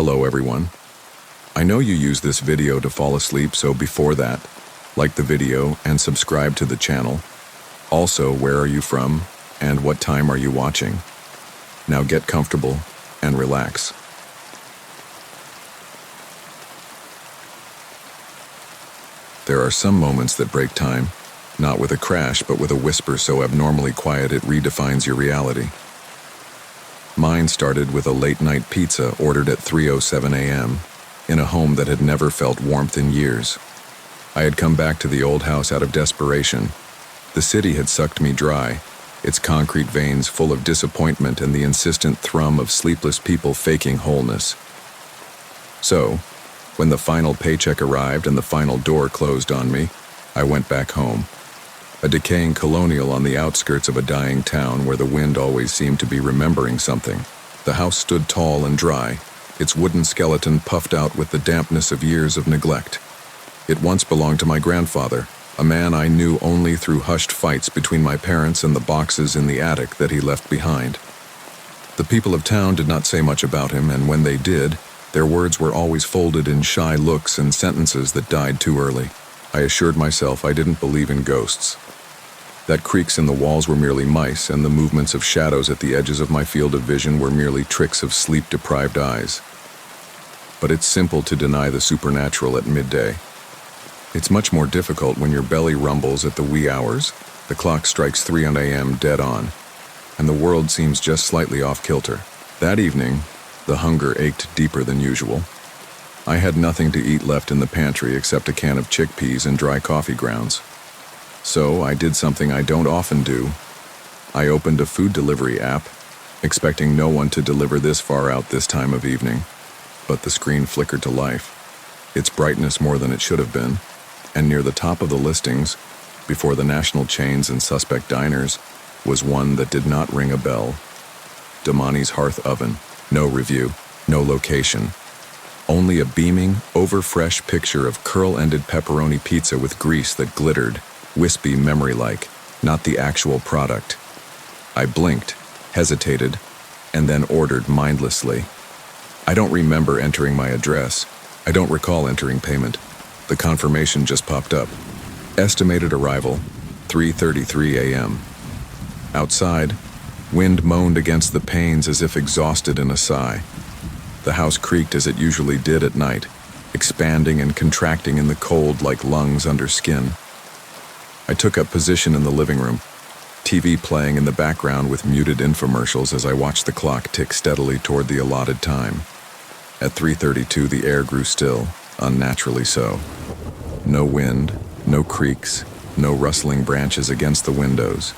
Hello everyone. I know you use this video to fall asleep, so before that, like the video and subscribe to the channel. Also, where are you from and what time are you watching? Now get comfortable and relax. There are some moments that break time, not with a crash but with a whisper so abnormally quiet it redefines your reality. Mine started with a late-night pizza ordered at 3:07 a.m. in a home that had never felt warmth in years. I had come back to the old house out of desperation. The city had sucked me dry, its concrete veins full of disappointment and the insistent thrum of sleepless people faking wholeness. So, when the final paycheck arrived and the final door closed on me, I went back home. A decaying colonial on the outskirts of a dying town where the wind always seemed to be remembering something. The house stood tall and dry, its wooden skeleton puffed out with the dampness of years of neglect. It once belonged to my grandfather, a man I knew only through hushed fights between my parents and the boxes in the attic that he left behind. The people of town did not say much about him, and when they did, their words were always folded in shy looks and sentences that died too early. I assured myself I didn't believe in ghosts. That creaks in the walls were merely mice, and the movements of shadows at the edges of my field of vision were merely tricks of sleep-deprived eyes. But it's simple to deny the supernatural at midday. It's much more difficult when your belly rumbles at the wee hours, the clock strikes 3 a.m. dead on, and the world seems just slightly off-kilter. That evening, the hunger ached deeper than usual. I had nothing to eat left in the pantry except a can of chickpeas and dry coffee grounds. So I did something I don't often do. I opened a food delivery app, expecting no one to deliver this far out this time of evening. But the screen flickered to life, its brightness more than it should have been, and near the top of the listings, before the national chains and suspect diners, was one that did not ring a bell. Damani's Hearth Oven. No review, no location. Only a beaming, over-fresh picture of curl-ended pepperoni pizza with grease that glittered, wispy memory-like, not the actual product. I blinked, hesitated, and then ordered mindlessly. I don't remember entering my address. I don't recall entering payment. The confirmation just popped up. Estimated arrival, 3:33 a.m. Outside, wind moaned against the panes as if exhausted in a sigh. The house creaked as it usually did at night, expanding and contracting in the cold like lungs under skin. I took up position in the living room, TV playing in the background with muted infomercials as I watched the clock tick steadily toward the allotted time. At 3:32, the air grew still, unnaturally so. No wind, no creaks, no rustling branches against the windows,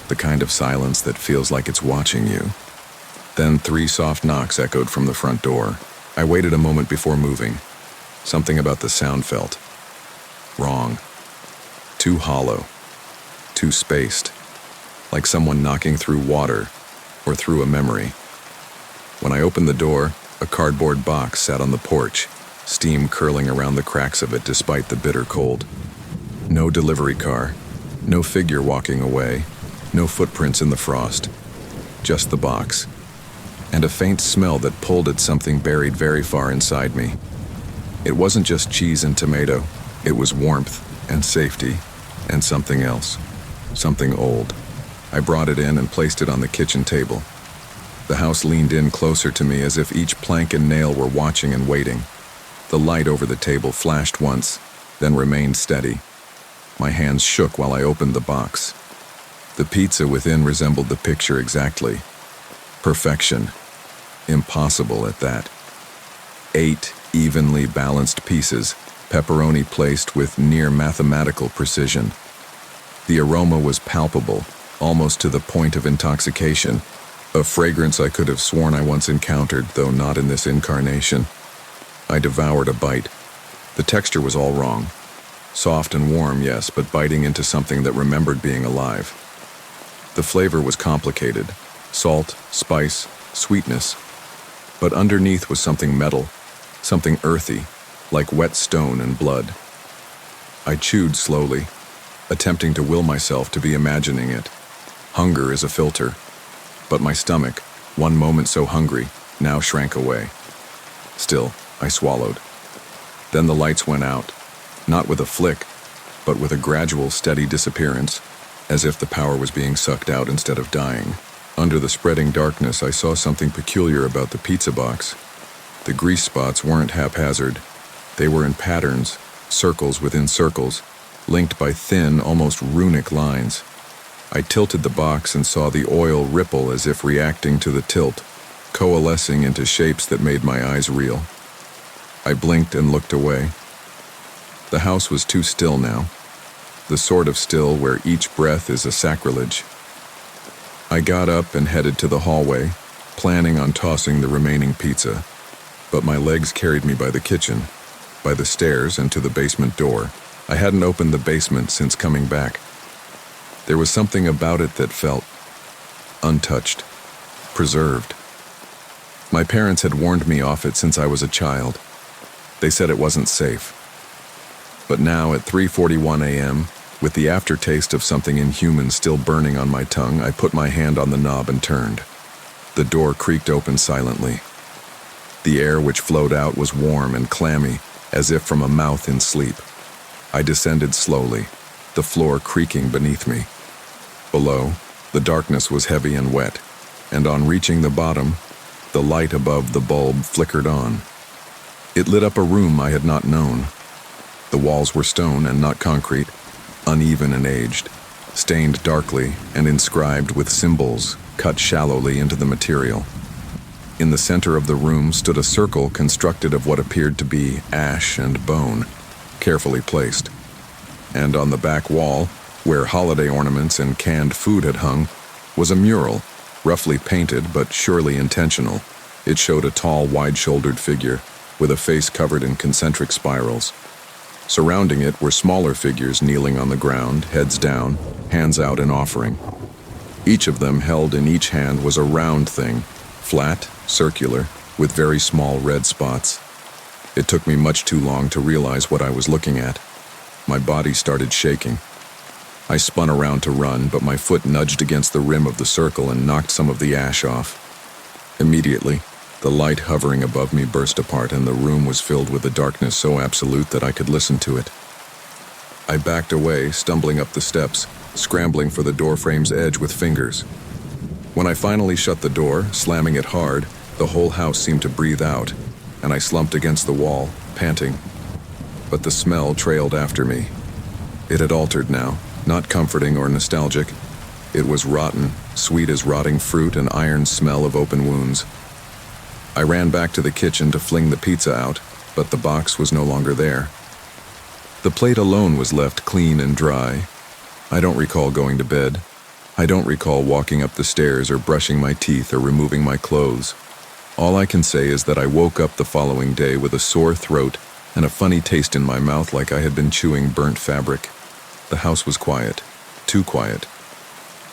the kind of silence that feels like it's watching you. Then 3 soft knocks echoed from the front door. I waited a moment before moving. Something about the sound felt wrong. Too hollow, too spaced, like someone knocking through water or through a memory. When I opened the door, a cardboard box sat on the porch, steam curling around the cracks of it despite the bitter cold. No delivery car, no figure walking away, no footprints in the frost, just the box, and a faint smell that pulled at something buried very far inside me. It wasn't just cheese and tomato, it was warmth and safety. And something else, something old. I brought it in and placed it on the kitchen table. The house leaned in closer to me as if each plank and nail were watching and waiting. The light over the table flashed once, then remained steady. My hands shook while I opened the box. The pizza within resembled the picture exactly. Perfection. Impossible at that. 8 evenly balanced pieces, pepperoni placed with near mathematical precision. The aroma was palpable, almost to the point of intoxication, a fragrance I could have sworn I once encountered, though not in this incarnation. I devoured a bite. The texture was all wrong. Soft and warm, yes, but biting into something that remembered being alive. The flavor was complicated. Salt, spice, sweetness. But underneath was something metal, something earthy, like wet stone and blood. I chewed slowly, attempting to will myself to be imagining it. Hunger is a filter, but my stomach, one moment so hungry, now shrank away. Still, I swallowed. Then the lights went out, not with a flick, but with a gradual, steady disappearance, as if the power was being sucked out instead of dying. Under the spreading darkness, I saw something peculiar about the pizza box. The grease spots weren't haphazard. They were in patterns, circles within circles, linked by thin, almost runic lines. I tilted the box and saw the oil ripple as if reacting to the tilt, coalescing into shapes that made my eyes reel. I blinked and looked away. The house was too still now, the sort of still where each breath is a sacrilege. I got up and headed to the hallway, planning on tossing the remaining pizza, but my legs carried me by the kitchen, by the stairs, and to the basement door. I hadn't opened the basement since coming back. There was something about it that felt untouched, preserved. My parents had warned me off it since I was a child. They said it wasn't safe. But now at 3:41 a.m., with the aftertaste of something inhuman still burning on my tongue, I put my hand on the knob and turned. The door creaked open silently. The air which flowed out was warm and clammy, as if from a mouth in sleep. I descended slowly, the floor creaking beneath me. Below, the darkness was heavy and wet, and on reaching the bottom, the light above the bulb flickered on. It lit up a room I had not known. The walls were stone and not concrete, uneven and aged, stained darkly and inscribed with symbols cut shallowly into the material. In the center of the room stood a circle constructed of what appeared to be ash and bone, carefully placed. And on the back wall, where holiday ornaments and canned food had hung, was a mural, roughly painted but surely intentional. It showed a tall, wide-shouldered figure with a face covered in concentric spirals. Surrounding it were smaller figures kneeling on the ground, heads down, hands out in offering. Each of them held in each hand was a round thing, flat, circular, with very small red spots. It took me much too long to realize what I was looking at. My body started shaking. I spun around to run, but my foot nudged against the rim of the circle and knocked some of the ash off. Immediately, the light hovering above me burst apart, and the room was filled with a darkness so absolute that I could listen to it. I backed away, stumbling up the steps, scrambling for the doorframe's edge with fingers. When I finally shut the door, slamming it hard, the whole house seemed to breathe out, and I slumped against the wall, panting. But the smell trailed after me. It had altered now, not comforting or nostalgic. It was rotten, sweet as rotting fruit, and iron smell of open wounds. I ran back to the kitchen to fling the pizza out, but the box was no longer there. The plate alone was left clean and dry. I don't recall going to bed. I don't recall walking up the stairs or brushing my teeth or removing my clothes. All I can say is that I woke up the following day with a sore throat and a funny taste in my mouth, like I had been chewing burnt fabric. The house was quiet, too quiet.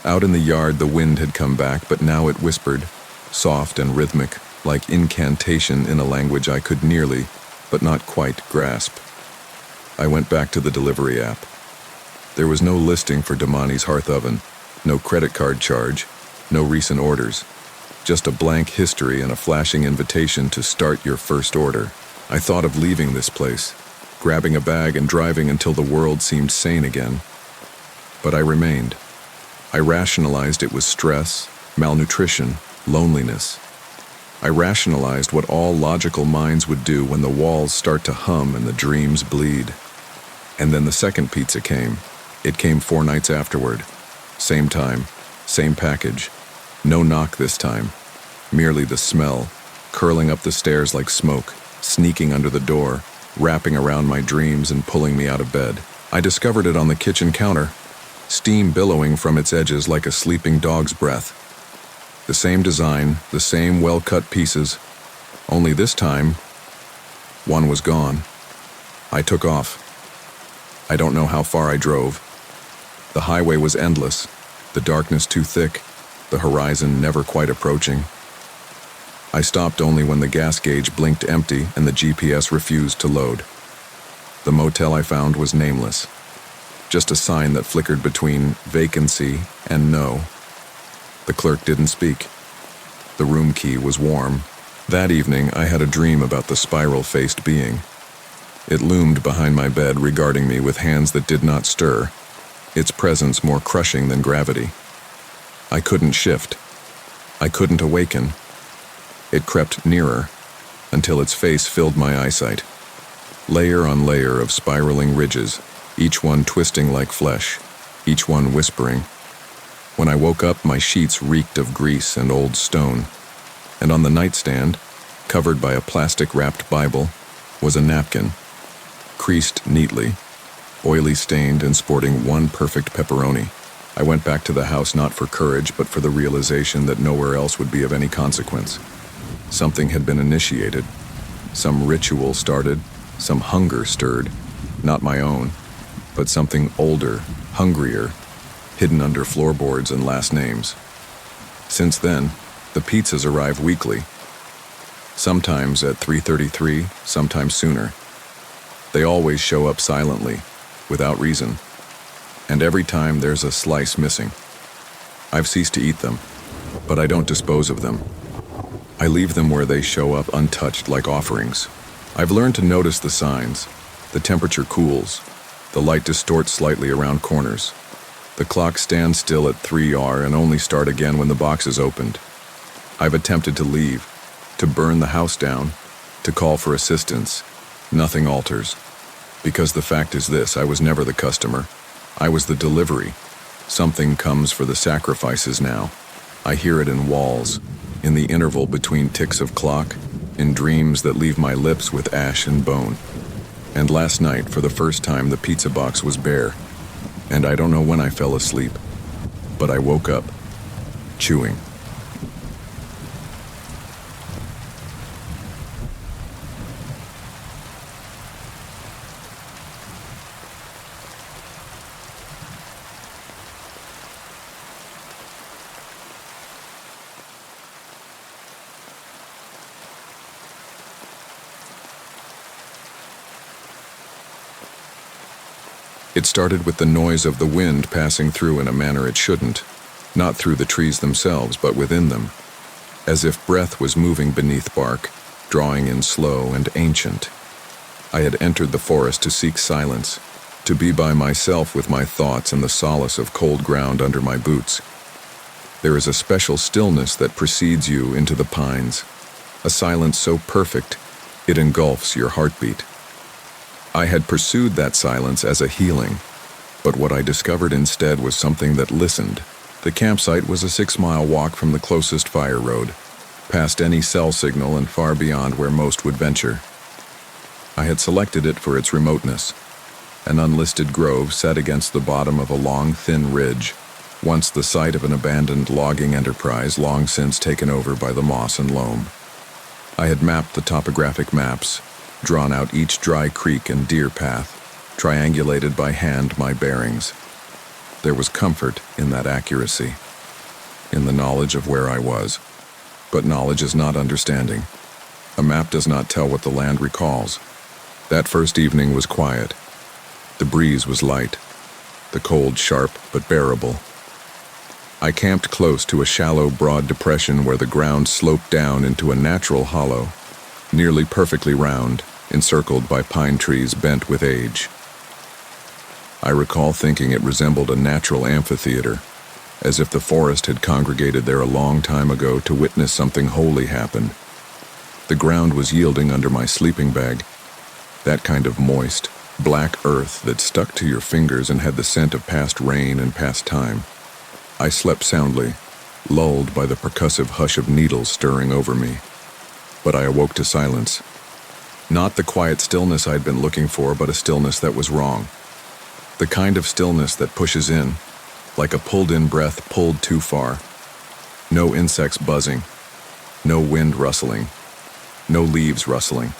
Out in the yard the wind had come back, but now it whispered, soft and rhythmic, like incantation in a language I could nearly, but not quite, grasp. I went back to the delivery app. There was no listing for Damani's hearth oven, no credit card charge, no recent orders, just a blank history and a flashing invitation to start your first order. I thought of leaving this place, grabbing a bag and driving until the world seemed sane again. But I remained. I rationalized it was stress, malnutrition, loneliness. I rationalized what all logical minds would do when the walls start to hum and the dreams bleed. And then the second pizza came. It came 4 nights afterward. Same time, same package. No knock this time. Merely the smell, curling up the stairs like smoke, sneaking under the door, wrapping around my dreams and pulling me out of bed. I discovered it on the kitchen counter, steam billowing from its edges like a sleeping dog's breath. The same design, the same well-cut pieces, only this time, one was gone. I took off. I don't know how far I drove. The highway was endless, the darkness too thick, the horizon never quite approaching. I stopped only when the gas gauge blinked empty and the GPS refused to load. The motel I found was nameless, just a sign that flickered between vacancy and no. The clerk didn't speak. The room key was warm, That evening, I had a dream about the spiral-faced being. It loomed behind my bed, regarding me with hands that did not stir, its presence more crushing than gravity. I couldn't shift. I couldn't awaken. It crept nearer, until its face filled my eyesight. Layer on layer of spiraling ridges, each one twisting like flesh, each one whispering. When I woke up, my sheets reeked of grease and old stone, and on the nightstand, covered by a plastic-wrapped Bible, was a napkin, creased neatly, oily stained and sporting one perfect pepperoni. I went back to the house not for courage, but for the realization that nowhere else would be of any consequence. Something had been initiated. Some ritual started, some hunger stirred, not my own, but something older, hungrier, hidden under floorboards and last names. Since then, the pizzas arrive weekly, sometimes at 3:33, sometimes sooner. They always show up silently, without reason, and every time there's a slice missing. I've ceased to eat them, but I don't dispose of them. I leave them where they show up untouched like offerings. I've learned to notice the signs. The temperature cools. The light distorts slightly around corners. The clock stands still at 3 and only start again when the box is opened. I've attempted to leave, to burn the house down, to call for assistance. Nothing alters. Because the fact is this, I was never the customer. I was the delivery. Something comes for the sacrifices now. I hear it in walls, in the interval between ticks of clock, in dreams that leave my lips with ash and bone. And last night, for the first time, the pizza box was bare. And I don't know when I fell asleep, but I woke up, chewing. It started with the noise of the wind passing through in a manner it shouldn't, not through the trees themselves, but within them, as if breath was moving beneath bark, drawing in slow and ancient. I had entered the forest to seek silence, to be by myself with my thoughts and the solace of cold ground under my boots. There is a special stillness that precedes you into the pines, a silence so perfect it engulfs your heartbeat. I had pursued that silence as a healing, but what I discovered instead was something that listened. The campsite was a 6-mile walk from the closest fire road, past any cell signal and far beyond where most would venture. I had selected it for its remoteness, an unlisted grove set against the bottom of a long, thin ridge, once the site of an abandoned logging enterprise long since taken over by the moss and loam. I had mapped the topographic maps, drawn out each dry creek and deer path, triangulated by hand my bearings. There was comfort in that accuracy, in the knowledge of where I was. But knowledge is not understanding. A map does not tell what the land recalls. That first evening was quiet. The breeze was light, the cold sharp but bearable. I camped close to a shallow, broad depression where the ground sloped down into a natural hollow, nearly perfectly round, encircled by pine trees bent with age. I recall thinking it resembled a natural amphitheater, as if the forest had congregated there a long time ago to witness something holy happen. The ground was yielding under my sleeping bag, that kind of moist, black earth that stuck to your fingers and had the scent of past rain and past time. I slept soundly, lulled by the percussive hush of needles stirring over me. But I awoke to silence. Not the quiet stillness I'd been looking for, but a stillness that was wrong. The kind of stillness that pushes in, like a pulled-in breath pulled too far. No insects buzzing, no wind rustling, no leaves rustling.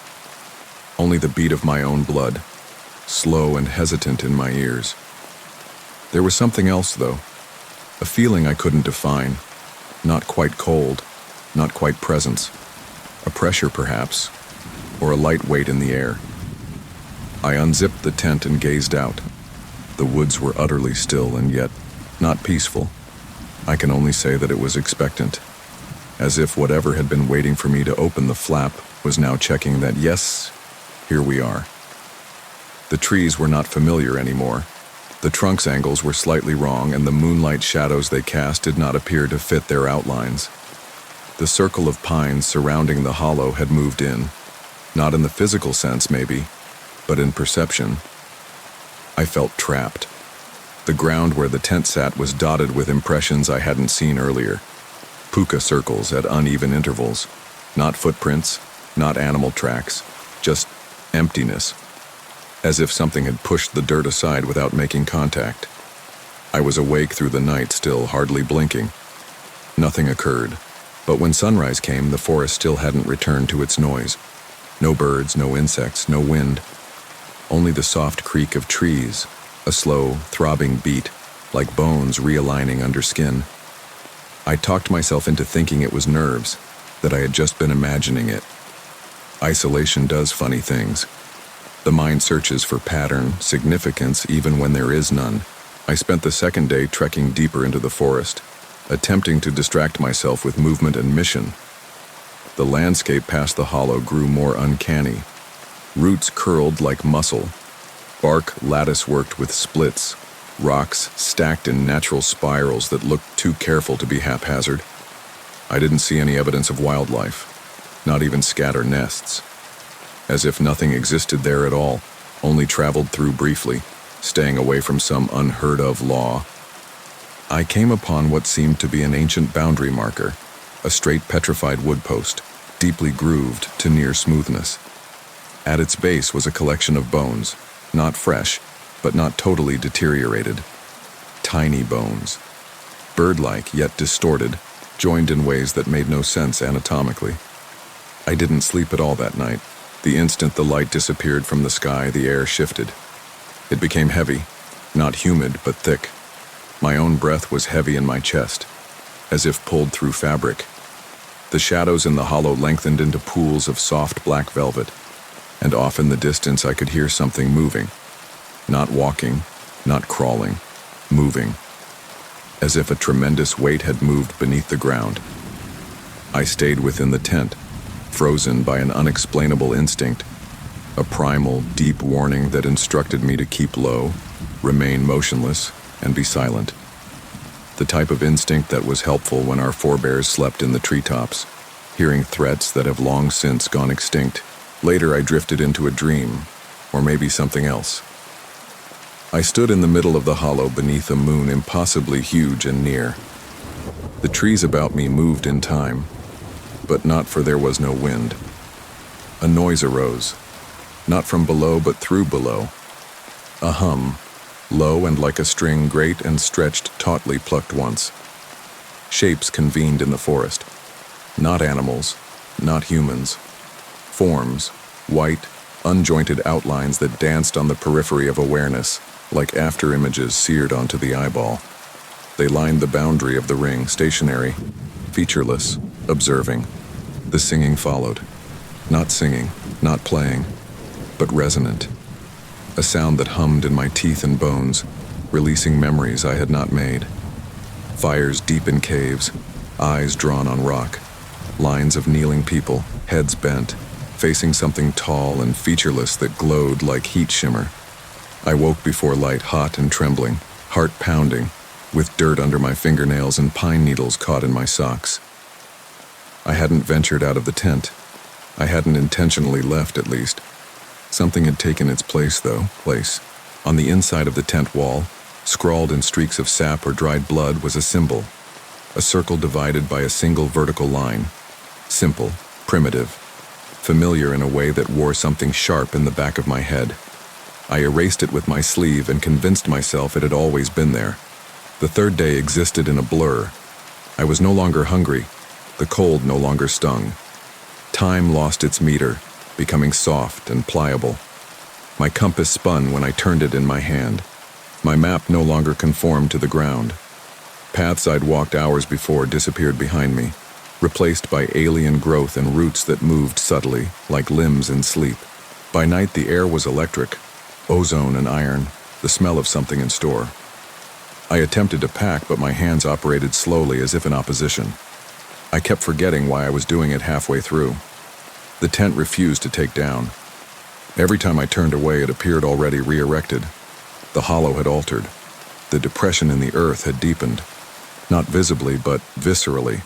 Only the beat of my own blood, slow and hesitant in my ears. There was something else, though, a feeling I couldn't define, not quite cold, not quite presence, a pressure perhaps, or a light weight in the air. I unzipped the tent and gazed out. The woods were utterly still and yet not peaceful. I can only say that it was expectant. as if whatever had been waiting for me to open the flap was now checking that yes, here we are. The trees were not familiar anymore. The trunks' angles were slightly wrong, and the moonlight shadows they cast did not appear to fit their outlines. The circle of pines surrounding the hollow had moved in, not in the physical sense maybe, but in perception. I felt trapped. The ground where the tent sat was dotted with impressions I hadn't seen earlier. Puka circles at uneven intervals. Not footprints, not animal tracks, just emptiness. As if something had pushed the dirt aside without making contact. I was awake through the night, still hardly blinking. Nothing occurred, but when sunrise came, the forest still hadn't returned to its noise. No birds, no insects, no wind. Only the soft creak of trees, a slow, throbbing beat, like bones realigning under skin. I talked myself into thinking it was nerves, that I had just been imagining it. Isolation does funny things. The mind searches for pattern, significance, even when there is none. I spent the second day trekking deeper into the forest, attempting to distract myself with movement and mission. The landscape past the hollow grew more uncanny. Roots curled like muscle, bark lattice-worked with splits, rocks stacked in natural spirals that looked too careful to be haphazard. I didn't see any evidence of wildlife, not even scatter nests. As if nothing existed there at all, only traveled through briefly, staying away from some unheard-of law. I came upon what seemed to be an ancient boundary marker, a straight petrified wood post, deeply grooved to near smoothness. At its base was a collection of bones, not fresh, but not totally deteriorated. Tiny bones, bird-like yet distorted, joined in ways that made no sense anatomically. I didn't sleep at all that night. The instant the light disappeared from the sky, the air shifted. It became heavy, not humid, but thick. My own breath was heavy in my chest, as if pulled through fabric. The shadows in the hollow lengthened into pools of soft black velvet, and off in the distance I could hear something moving. Not walking, not crawling, moving. As if a tremendous weight had moved beneath the ground. I stayed within the tent, frozen by an unexplainable instinct, a primal, deep warning that instructed me to keep low, remain motionless, and be silent. The type of instinct that was helpful when our forebears slept in the treetops, hearing threats that have long since gone extinct. Later I drifted into a dream, or maybe something else. I stood in the middle of the hollow beneath a moon impossibly huge and near. The trees about me moved in time, but not for there was no wind. A noise arose, not from below but through below. A hum, low and like a string great and stretched tautly plucked once. Shapes convened in the forest. Not animals, not humans. Forms, white, unjointed outlines that danced on the periphery of awareness, like after-images seared onto the eyeball. They lined the boundary of the ring, stationary, featureless, observing. The singing followed. Not singing, not playing, but resonant. A sound that hummed in my teeth and bones, releasing memories I had not made. Fires deep in caves, eyes drawn on rock. Lines of kneeling people, heads bent, facing something tall and featureless that glowed like heat shimmer. I woke before light, hot and trembling, heart pounding, with dirt under my fingernails and pine needles caught in my socks. I hadn't ventured out of the tent. I hadn't intentionally left, at least. Something had taken its place, though. On the inside of the tent wall, scrawled in streaks of sap or dried blood, was a symbol. A circle divided by a single vertical line. Simple, primitive, familiar in a way that wore something sharp in the back of my head. I erased it with my sleeve and convinced myself it had always been there. The third day existed in a blur. I was no longer hungry. The cold no longer stung. Time lost its meter, becoming soft and pliable. My compass spun when I turned it in my hand. My map no longer conformed to the ground. Paths I'd walked hours before disappeared behind me, replaced by alien growth and roots that moved subtly, like limbs in sleep. By night the air was electric, ozone and iron, the smell of something in store. I attempted to pack, but my hands operated slowly as if in opposition. I kept forgetting why I was doing it halfway through. The tent refused to take down. Every time I turned away, it appeared already re-erected. The hollow had altered. The depression in the earth had deepened. Not visibly, but viscerally.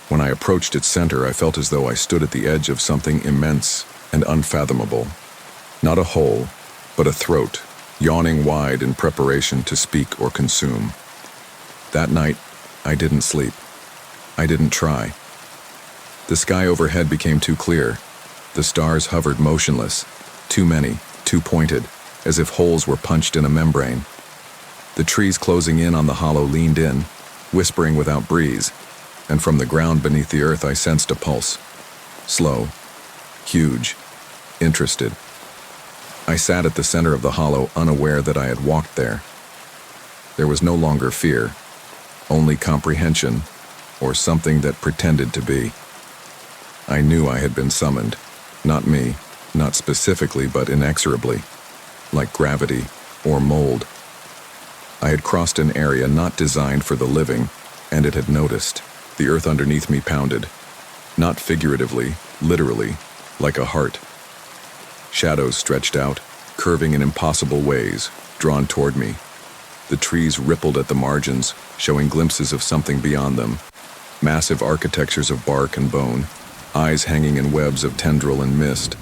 When I approached its center, I felt as though I stood at the edge of something immense and unfathomable. Not a hole, but a throat, yawning wide in preparation to speak or consume. That night, I didn't sleep. I didn't try. The sky overhead became too clear. The stars hovered motionless, too many, too pointed, as if holes were punched in a membrane. The trees closing in on the hollow leaned in, whispering without breeze, and from the ground beneath the earth I sensed a pulse. Slow, huge, interested. I sat at the center of the hollow, unaware that I had walked there. There was no longer fear, only comprehension, or something that pretended to be. I knew I had been summoned, not me, not specifically, but inexorably, like gravity or mold. I had crossed an area not designed for the living, and it had noticed. The earth underneath me pounded, not figuratively, literally, like a heart. Shadows stretched out, curving in impossible ways, drawn toward me. The trees rippled at the margins, showing glimpses of something beyond them. Massive architectures of bark and bone, eyes hanging in webs of tendril and mist,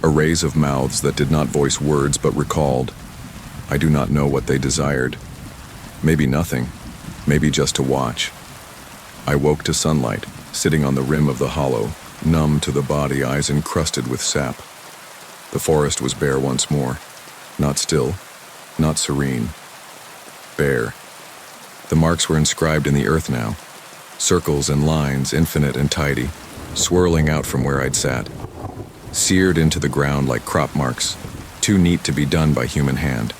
arrays of mouths that did not voice words but recalled. I do not know what they desired. Maybe nothing, maybe just to watch. I woke to sunlight, sitting on the rim of the hollow, numb to the body, eyes encrusted with sap. The forest was bare once more, not still, not serene. Bare. The marks were inscribed in the earth now, circles and lines, infinite and tidy, swirling out from where I'd sat, seared into the ground like crop marks, too neat to be done by human hand.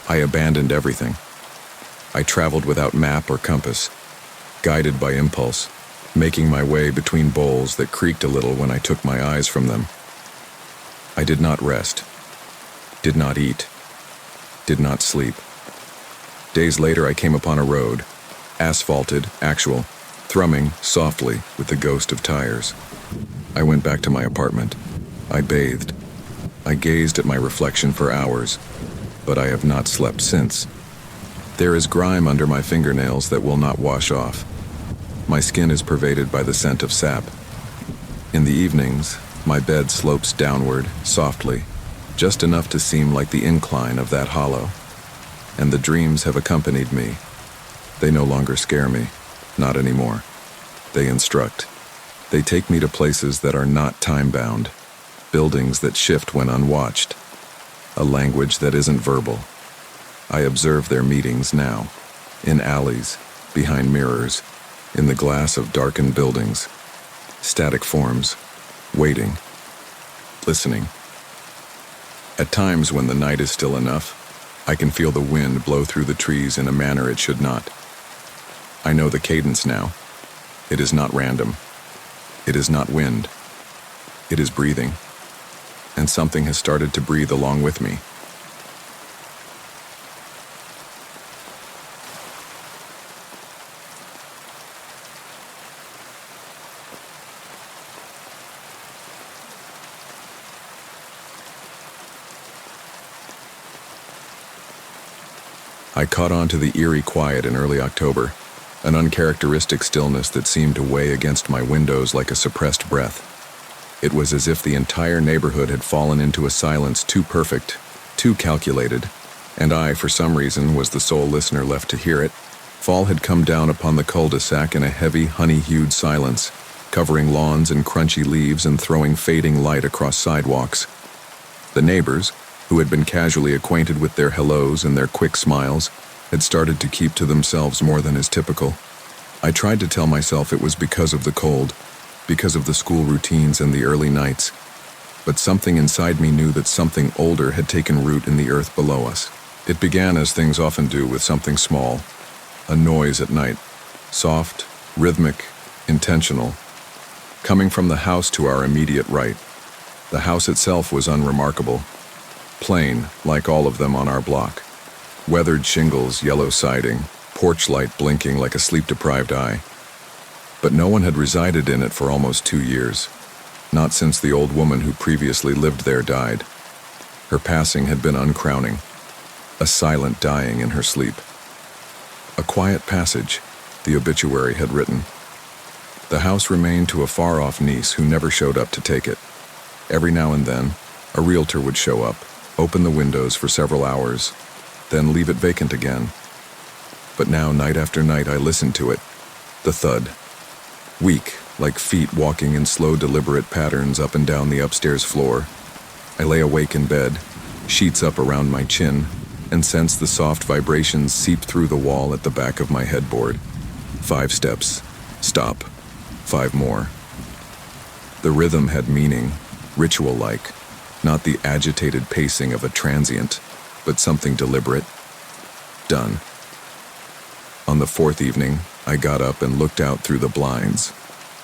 I abandoned everything. I traveled without map or compass, guided by impulse, making my way between boles that creaked a little when I took my eyes from them. I did not rest, did not eat, did not sleep. Days later I came upon a road, asphalted, actual, thrumming softly with the ghost of tires. I went back to my apartment. I bathed. I gazed at my reflection for hours, but I have not slept since. There is grime under my fingernails that will not wash off. My skin is pervaded by the scent of sap. In the evenings, my bed slopes downward, softly, just enough to seem like the incline of that hollow. And the dreams have accompanied me. They no longer scare me, not anymore. They instruct. They take me to places that are not time-bound, buildings that shift when unwatched, a language that isn't verbal. I observe their meetings now, in alleys, behind mirrors, in the glass of darkened buildings, static forms, waiting, listening. At times when the night is still enough, I can feel the wind blow through the trees in a manner it should not. I know the cadence now. It is not random. It is not wind. It is breathing. And something has started to breathe along with me. I caught on to the eerie quiet in early October, an uncharacteristic stillness that seemed to weigh against my windows like a suppressed breath. It was as if the entire neighborhood had fallen into a silence too perfect, too calculated, and I, for some reason, was the sole listener left to hear it. Fall had come down upon the cul-de-sac in a heavy, honey-hued silence, covering lawns and crunchy leaves and throwing fading light across sidewalks. The neighbors, who had been casually acquainted with their hellos and their quick smiles, had started to keep to themselves more than is typical. I tried to tell myself it was because of the cold, because of the school routines and the early nights, but something inside me knew that something older had taken root in the earth below us. It began as things often do, with something small, a noise at night, soft, rhythmic, intentional, coming from the house to our immediate right. The house itself was unremarkable, plain, like all of them on our block. Weathered shingles, yellow siding, porch light blinking like a sleep-deprived eye. But no one had resided in it for almost 2 years, not since the old woman who previously lived there died. Her passing had been uncrowning, a silent dying in her sleep. A quiet passage, the obituary had written. The house remained to a far-off niece who never showed up to take it. Every now and then, a realtor would show up, open the windows for several hours, then leave it vacant again. But now, night after night, I listened to it, the thud. Weak, like feet walking in slow, deliberate patterns up and down the upstairs floor. I lay awake in bed, sheets up around my chin, and sensed the soft vibrations seep through the wall at the back of my headboard. 5 steps. Stop. 5 more. The rhythm had meaning, ritual-like, not the agitated pacing of a transient, but something deliberate. Done. On the 4th evening, I got up and looked out through the blinds.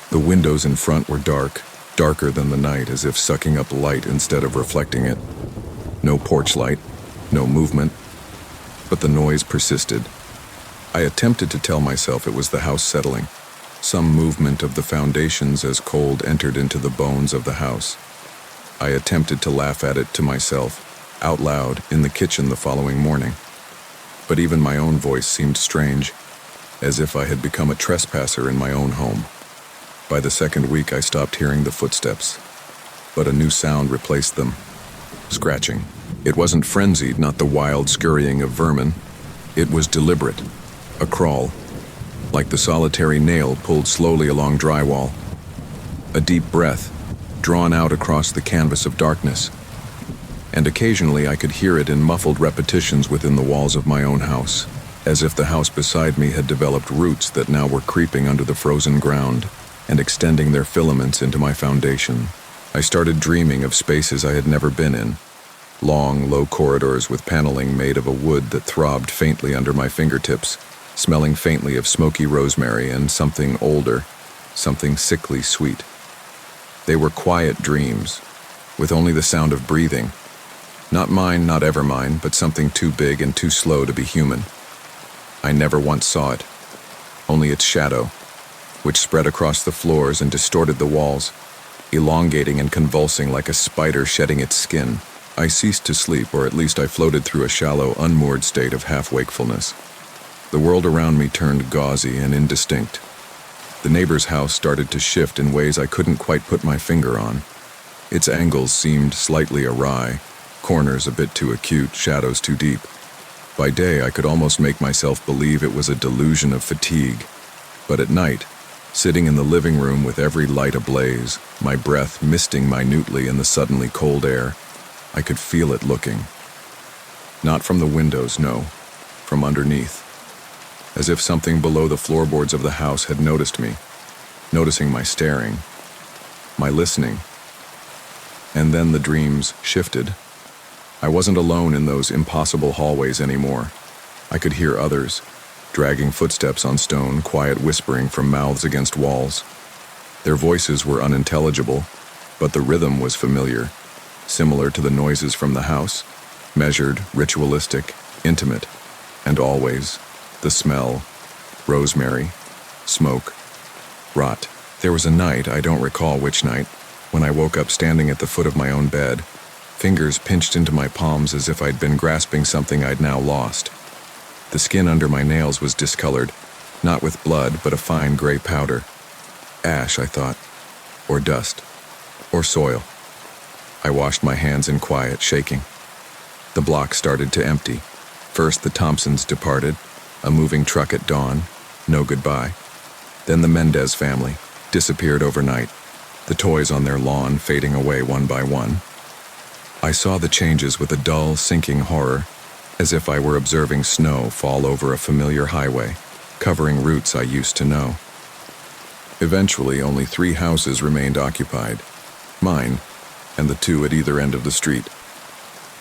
The windows in front were dark, darker than the night, as if sucking up light instead of reflecting it. No porch light, no movement, but the noise persisted. I attempted to tell myself it was the house settling, some movement of the foundations as cold entered into the bones of the house. I attempted to laugh at it to myself, out loud, in the kitchen the following morning. But even my own voice seemed strange, as if I had become a trespasser in my own home. By the 2nd week, I stopped hearing the footsteps, but a new sound replaced them. Scratching. It wasn't frenzied, not the wild scurrying of vermin. It was deliberate, a crawl, like the solitary nail pulled slowly along drywall. A deep breath, drawn out across the canvas of darkness. And occasionally I could hear it in muffled repetitions within the walls of my own house, as if the house beside me had developed roots that now were creeping under the frozen ground and extending their filaments into my foundation. I started dreaming of spaces I had never been in, long, low corridors with paneling made of a wood that throbbed faintly under my fingertips, smelling faintly of smoky rosemary and something older, something sickly sweet. They were quiet dreams, with only the sound of breathing. Not mine, not ever mine, but something too big and too slow to be human. I never once saw it, only its shadow, which spread across the floors and distorted the walls, elongating and convulsing like a spider shedding its skin. I ceased to sleep, or at least I floated through a shallow, unmoored state of half-wakefulness. The world around me turned gauzy and indistinct. The neighbor's house started to shift in ways I couldn't quite put my finger on. Its angles seemed slightly awry, corners a bit too acute, shadows too deep. By day, I could almost make myself believe it was a delusion of fatigue. But at night, sitting in the living room with every light ablaze, my breath misting minutely in the suddenly cold air, I could feel it looking. Not from the windows, no, from underneath. As if something below the floorboards of the house had noticed me, noticing my staring, my listening. And then the dreams shifted. I wasn't alone in those impossible hallways anymore. I could hear others, dragging footsteps on stone, quiet whispering from mouths against walls. Their voices were unintelligible, but the rhythm was familiar, similar to the noises from the house, measured, ritualistic, intimate, and always the smell, rosemary, smoke, rot. There was a night, I don't recall which night, when I woke up standing at the foot of my own bed, fingers pinched into my palms as if I'd been grasping something I'd now lost. The skin under my nails was discolored, not with blood, but a fine gray powder. Ash, I thought, or dust, or soil. I washed my hands in quiet, shaking. The block started to empty. First the Thompsons departed, a moving truck at dawn, no goodbye. Then the Mendez family disappeared overnight, the toys on their lawn fading away one by one. I saw the changes with a dull, sinking horror, as if I were observing snow fall over a familiar highway, covering routes I used to know. Eventually, only 3 houses remained occupied, mine, and the 2 at either end of the street.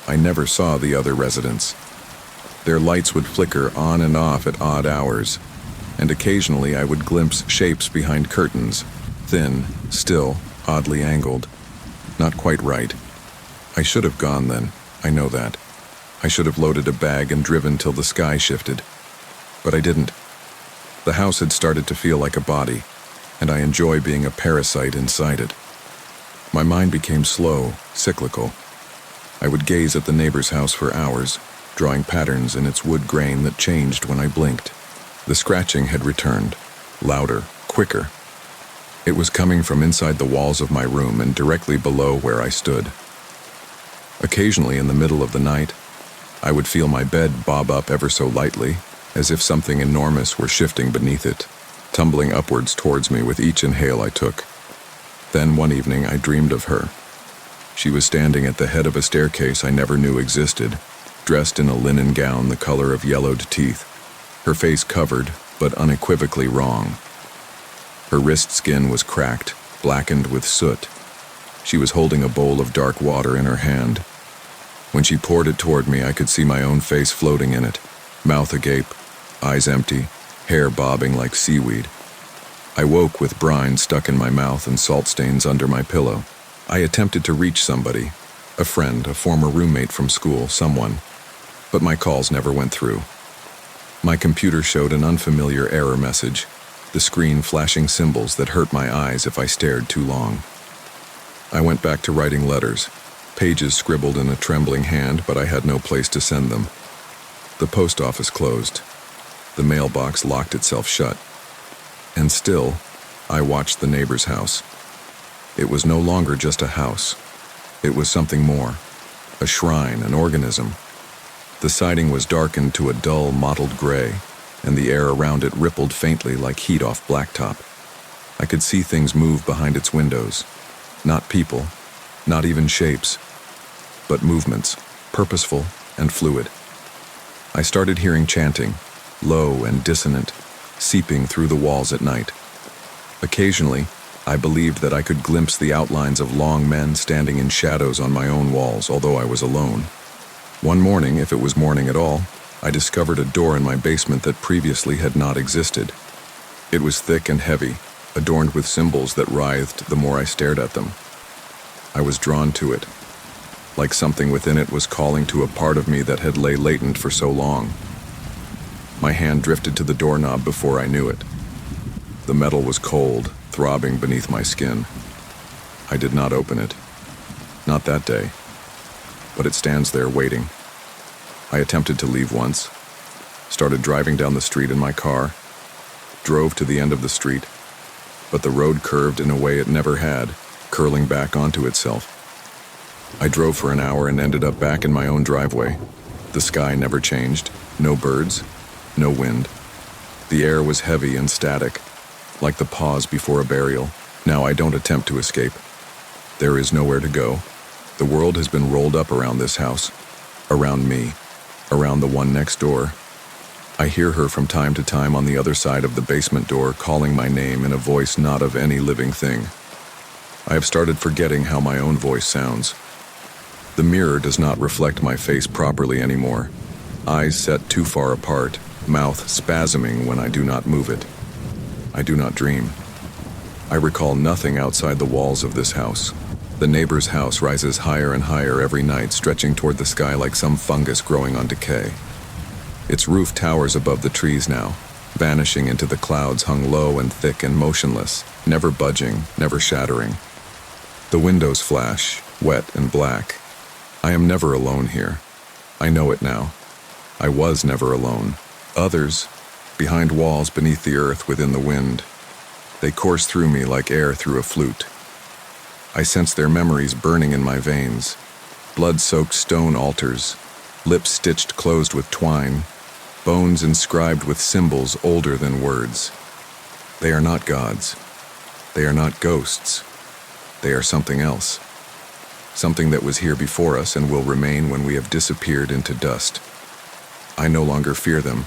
I never saw the other residents. Their lights would flicker on and off at odd hours, and occasionally I would glimpse shapes behind curtains, thin, still, oddly angled. Not quite right. I should have gone then, I know that. I should have loaded a bag and driven till the sky shifted. But I didn't. The house had started to feel like a body, and I enjoy being a parasite inside it. My mind became slow, cyclical. I would gaze at the neighbor's house for hours, drawing patterns in its wood grain that changed when I blinked. The scratching had returned, louder, quicker. It was coming from inside the walls of my room and directly below where I stood. Occasionally, in the middle of the night, I would feel my bed bob up ever so lightly, as if something enormous were shifting beneath it, tumbling upwards towards me with each inhale I took. Then one evening I dreamed of her. She was standing at the head of a staircase I never knew existed, dressed in a linen gown the color of yellowed teeth, her face covered, but unequivocally wrong. Her wrist skin was cracked, blackened with soot. She was holding a bowl of dark water in her hand. When she poured it toward me, I could see my own face floating in it, mouth agape, eyes empty, hair bobbing like seaweed. I woke with brine stuck in my mouth and salt stains under my pillow. I attempted to reach somebody, a friend, a former roommate from school, someone, but my calls never went through. My computer showed an unfamiliar error message, the screen flashing symbols that hurt my eyes if I stared too long. I went back to writing letters, pages scribbled in a trembling hand, but I had no place to send them. The post office closed. The mailbox locked itself shut. And still, I watched the neighbor's house. It was no longer just a house. It was something more, a shrine, an organism. The siding was darkened to a dull, mottled gray, and the air around it rippled faintly like heat off blacktop. I could see things move behind its windows. Not people, not even shapes, but movements, purposeful and fluid. I started hearing chanting, low and dissonant, seeping through the walls at night. Occasionally, I believed that I could glimpse the outlines of long men standing in shadows on my own walls, although I was alone. One morning, if it was morning at all, I discovered a door in my basement that previously had not existed. It was thick and heavy, adorned with symbols that writhed the more I stared at them. I was drawn to it, like something within it was calling to a part of me that had lay latent for so long. My hand drifted to the doorknob before I knew it. The metal was cold, throbbing beneath my skin. I did not open it. Not that day. But it stands there waiting. I attempted to leave once, started driving down the street in my car, drove to the end of the street, but the road curved in a way it never had, curling back onto itself. I drove for an hour and ended up back in my own driveway. The sky never changed, no birds, no wind. The air was heavy and static, like the pause before a burial. Now I don't attempt to escape. There is nowhere to go. The world has been rolled up around this house, around me, around the one next door. I hear her from time to time on the other side of the basement door calling my name in a voice not of any living thing. I have started forgetting how my own voice sounds. The mirror does not reflect my face properly anymore. Eyes set too far apart, mouth spasming when I do not move it. I do not dream. I recall nothing outside the walls of this house. The neighbor's house rises higher and higher every night, stretching toward the sky like some fungus growing on decay. Its roof towers above the trees now, vanishing into the clouds hung low and thick and motionless, never budging, never shattering. The windows flash, wet and black. I am never alone here. I know it now. I was never alone. Others, behind walls beneath the earth within the wind. They course through me like air through a flute. I sense their memories burning in my veins. Blood-soaked stone altars, lips stitched closed with twine, bones inscribed with symbols older than words. They are not gods. They are not ghosts. They are something else. Something that was here before us and will remain when we have disappeared into dust. I no longer fear them.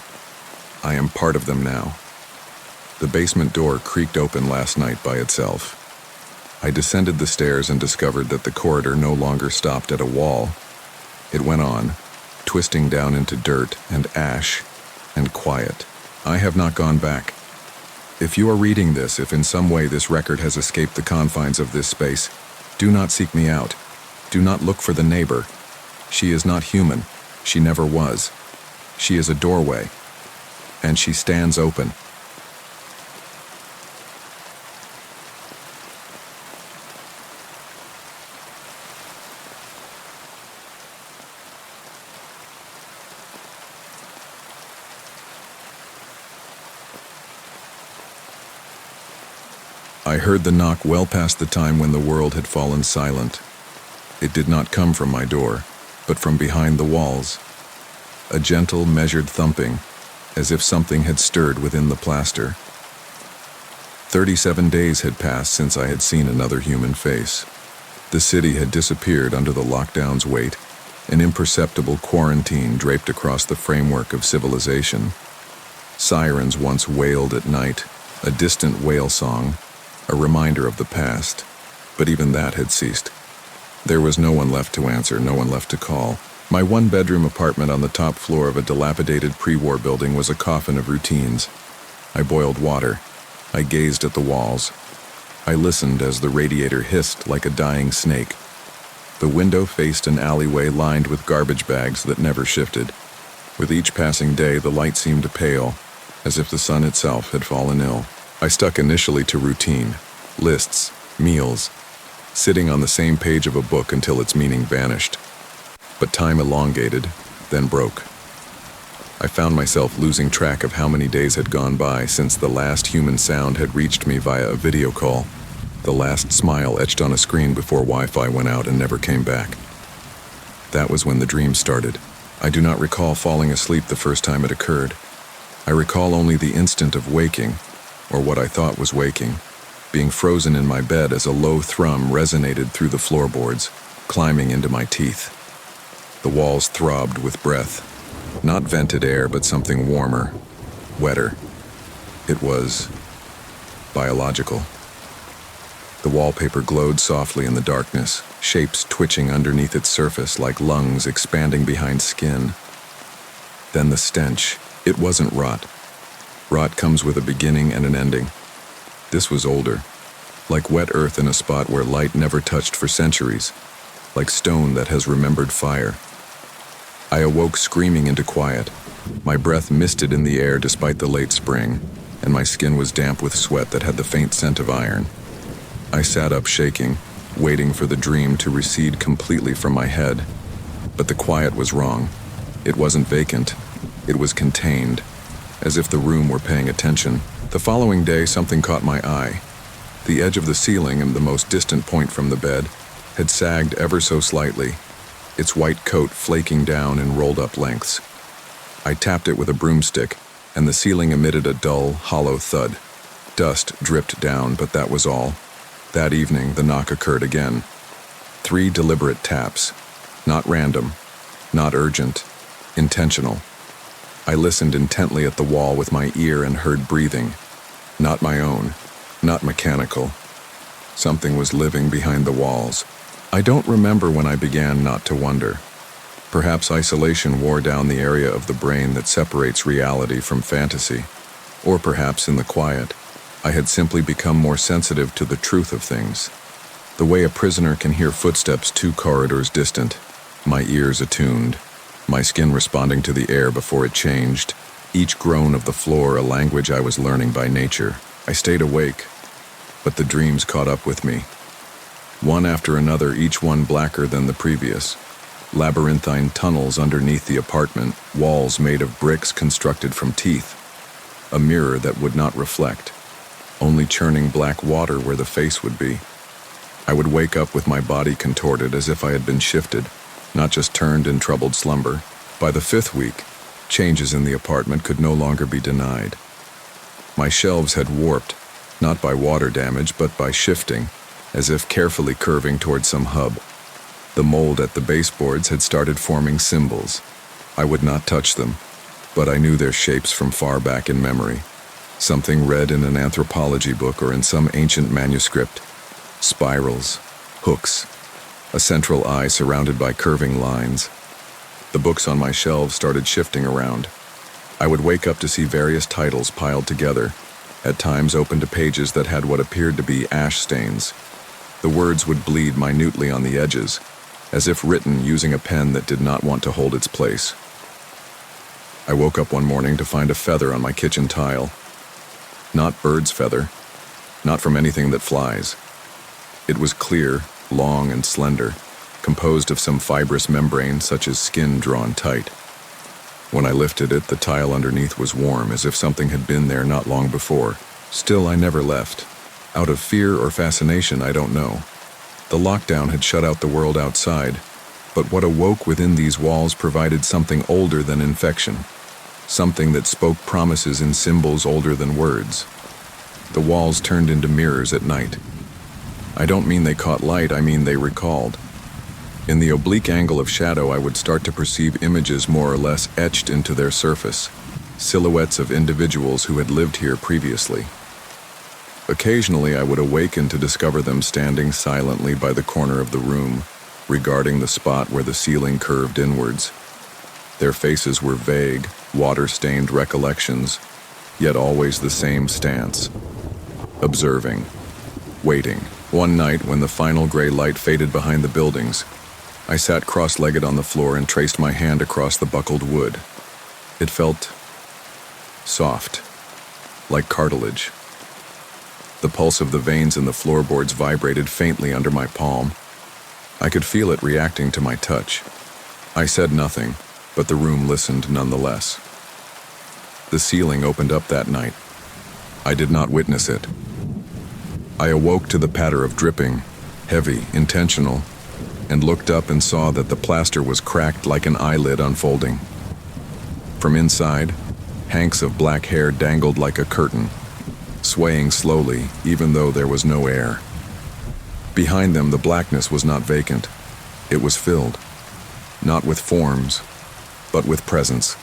I am part of them now. The basement door creaked open last night by itself. I descended the stairs and discovered that the corridor no longer stopped at a wall. It went on, twisting down into dirt and ash and quiet. I have not gone back. If you are reading this, if in some way this record has escaped the confines of this space, do not seek me out. Do not look for the neighbor. She is not human. She never was. She is a doorway, and she stands open. I heard the knock well past the time when the world had fallen silent. It did not come from my door, but from behind the walls. A gentle, measured thumping, as if something had stirred within the plaster. 37 days had passed since I had seen another human face. The city had disappeared under the lockdown's weight, an imperceptible quarantine draped across the framework of civilization. Sirens once wailed at night, a distant whale song, a reminder of the past, but even that had ceased. There was no one left to answer, no one left to call. My one-bedroom apartment on the top floor of a dilapidated pre-war building was a coffin of routines. I boiled water. I gazed at the walls. I listened as the radiator hissed like a dying snake. The window faced an alleyway lined with garbage bags that never shifted. With each passing day, the light seemed to pale, as if the sun itself had fallen ill. I stuck initially to routine, lists, meals, sitting on the same page of a book until its meaning vanished. But time elongated, then broke. I found myself losing track of how many days had gone by since the last human sound had reached me via a video call, the last smile etched on a screen before Wi-Fi went out and never came back. That was when the dream started. I do not recall falling asleep the first time it occurred. I recall only the instant of waking, or what I thought was waking, being frozen in my bed as a low thrum resonated through the floorboards, climbing into my teeth. The walls throbbed with breath, not vented air, but something warmer, wetter. It was biological. The wallpaper glowed softly in the darkness, shapes twitching underneath its surface like lungs expanding behind skin. Then the stench. It wasn't rot. Rot comes with a beginning and an ending. This was older, like wet earth in a spot where light never touched for centuries, like stone that has remembered fire. I awoke screaming into quiet. My breath misted in the air despite the late spring, and my skin was damp with sweat that had the faint scent of iron. I sat up shaking, waiting for the dream to recede completely from my head. But the quiet was wrong. It wasn't vacant. It was contained, as if the room were paying attention. The following day, something caught my eye. The edge of the ceiling, and the most distant point from the bed, had sagged ever so slightly, its white coat flaking down in rolled-up lengths. I tapped it with a broomstick, and the ceiling emitted a dull, hollow thud. Dust dripped down, but that was all. That evening, the knock occurred again. 3 deliberate taps. Not random, not urgent, intentional. I listened intently at the wall with my ear and heard breathing. Not my own, not mechanical. Something was living behind the walls. I don't remember when I began not to wonder. Perhaps isolation wore down the area of the brain that separates reality from fantasy. Or perhaps in the quiet, I had simply become more sensitive to the truth of things. The way a prisoner can hear footsteps 2 corridors distant, my ears attuned, my skin responding to the air before it changed, each groan of the floor a language I was learning by nature. I stayed awake, but the dreams caught up with me. One after another, each one blacker than the previous. Labyrinthine tunnels underneath the apartment, walls made of bricks constructed from teeth. A mirror that would not reflect, only churning black water where the face would be. I would wake up with my body contorted as if I had been shifted, not just turned in troubled slumber. By the 5th week, changes in the apartment could no longer be denied. My shelves had warped, not by water damage, but by shifting, as if carefully curving toward some hub. The mold at the baseboards had started forming symbols. I would not touch them, but I knew their shapes from far back in memory. Something read in an anthropology book or in some ancient manuscript. Spirals, hooks, a central eye surrounded by curving lines. The books on my shelves started shifting around. I would wake up to see various titles piled together, at times open to pages that had what appeared to be ash stains. The words would bleed minutely on the edges, as if written using a pen that did not want to hold its place. I woke up one morning to find a feather on my kitchen tile. Not bird's feather, not from anything that flies. It was clear, long and slender, composed of some fibrous membrane such as skin drawn tight. When I lifted it, the tile underneath was warm, as if something had been there not long before. Still, I never left. Out of fear or fascination, I don't know. The lockdown had shut out the world outside, but what awoke within these walls provided something older than infection, something that spoke promises in symbols older than words. The walls turned into mirrors at night. I don't mean they caught light, I mean they recalled. In the oblique angle of shadow, I would start to perceive images more or less etched into their surface, silhouettes of individuals who had lived here previously. Occasionally, I would awaken to discover them standing silently by the corner of the room, regarding the spot where the ceiling curved inwards. Their faces were vague, water-stained recollections, yet always the same stance. Observing. Waiting. One night, when the final gray light faded behind the buildings, I sat cross-legged on the floor and traced my hand across the buckled wood. It felt soft, like cartilage. The pulse of the veins in the floorboards vibrated faintly under my palm. I could feel it reacting to my touch. I said nothing, but the room listened nonetheless. The ceiling opened up that night. I did not witness it. I awoke to the patter of dripping, heavy, intentional, and looked up and saw that the plaster was cracked like an eyelid unfolding. From inside, hanks of black hair dangled like a curtain, swaying slowly even though there was no air. Behind them, the blackness was not vacant. It was filled, not with forms, but with presence.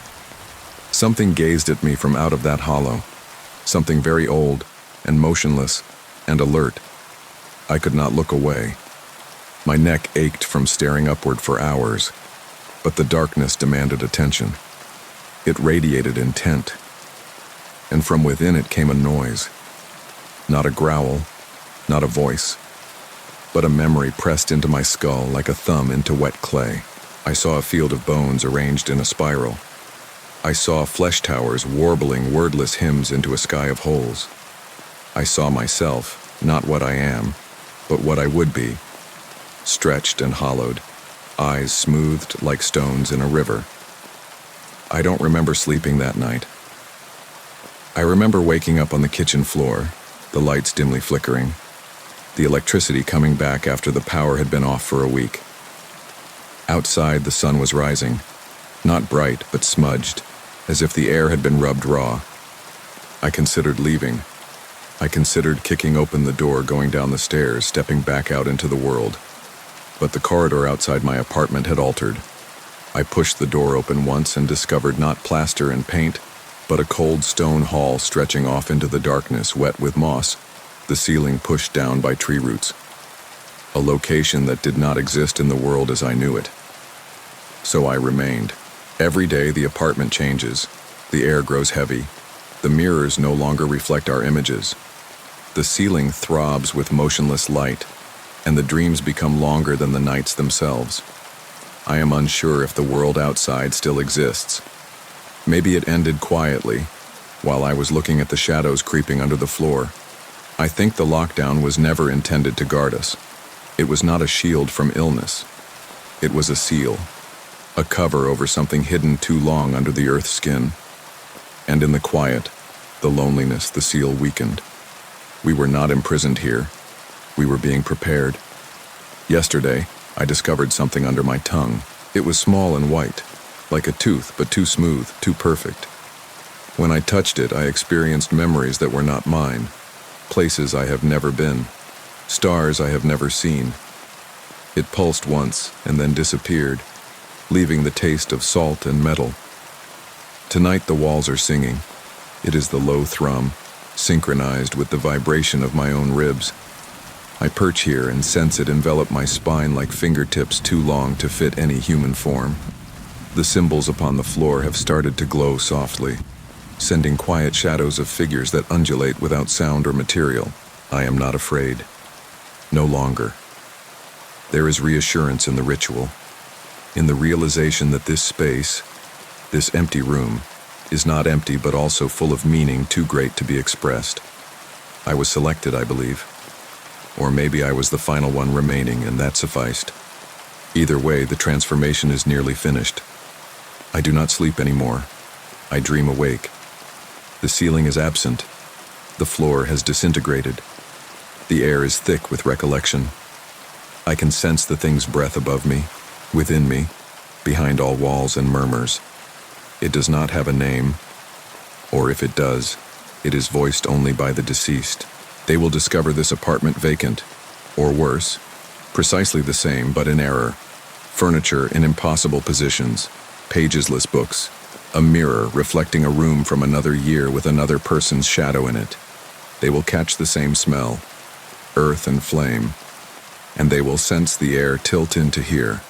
Something gazed at me from out of that hollow, something very old and motionless and alert. I could not look away. My neck ached from staring upward for hours, but the darkness demanded attention. It radiated intent, and from within it came a noise. Not a growl, not a voice, but a memory pressed into my skull like a thumb into wet clay. I saw a field of bones arranged in a spiral. I saw flesh towers warbling wordless hymns into a sky of holes. I saw myself, not what I am, but what I would be, stretched and hollowed, eyes smoothed like stones in a river. I don't remember sleeping that night. I remember waking up on the kitchen floor, the lights dimly flickering, the electricity coming back after the power had been off for a week. Outside, the sun was rising, not bright but smudged, as if the air had been rubbed raw. I considered leaving. I considered kicking open the door, going down the stairs, stepping back out into the world. But the corridor outside my apartment had altered. I pushed the door open once and discovered not plaster and paint, but a cold stone hall stretching off into the darkness, wet with moss, the ceiling pushed down by tree roots. A location that did not exist in the world as I knew it. So I remained. Every day the apartment changes. The air grows heavy. The mirrors no longer reflect our images. The ceiling throbs with motionless light, and the dreams become longer than the nights themselves. I am unsure if the world outside still exists. Maybe it ended quietly, while I was looking at the shadows creeping under the floor. I think the lockdown was never intended to guard us. It was not a shield from illness. It was a seal, a cover over something hidden too long under the earth's skin. And in the quiet, the loneliness, the seal weakened. We were not imprisoned here. We were being prepared. Yesterday, I discovered something under my tongue. It was small and white, like a tooth, but too smooth, too perfect. When I touched it, I experienced memories that were not mine, places I have never been, stars I have never seen. It pulsed once and then disappeared, leaving the taste of salt and metal. Tonight the walls are singing. It is the low thrum, synchronized with the vibration of my own ribs. I perch here and sense it envelop my spine like fingertips too long to fit any human form. The symbols upon the floor have started to glow softly, sending quiet shadows of figures that undulate without sound or material. I am not afraid. No longer. There is reassurance in the ritual, in the realization that this space, this empty room, is not empty but also full of meaning too great to be expressed. I was selected, I believe. Or maybe I was the final one remaining, and that sufficed. Either way, the transformation is nearly finished. I do not sleep anymore. I dream awake. The ceiling is absent. The floor has disintegrated. The air is thick with recollection. I can sense the thing's breath above me, within me, behind all walls and murmurs. It does not have a name, or if it does, it is voiced only by the deceased. They will discover this apartment vacant, or worse, precisely the same but in error. Furniture in impossible positions, pagesless books, a mirror reflecting a room from another year with another person's shadow in it. They will catch the same smell, earth and flame, and they will sense the air tilt into here.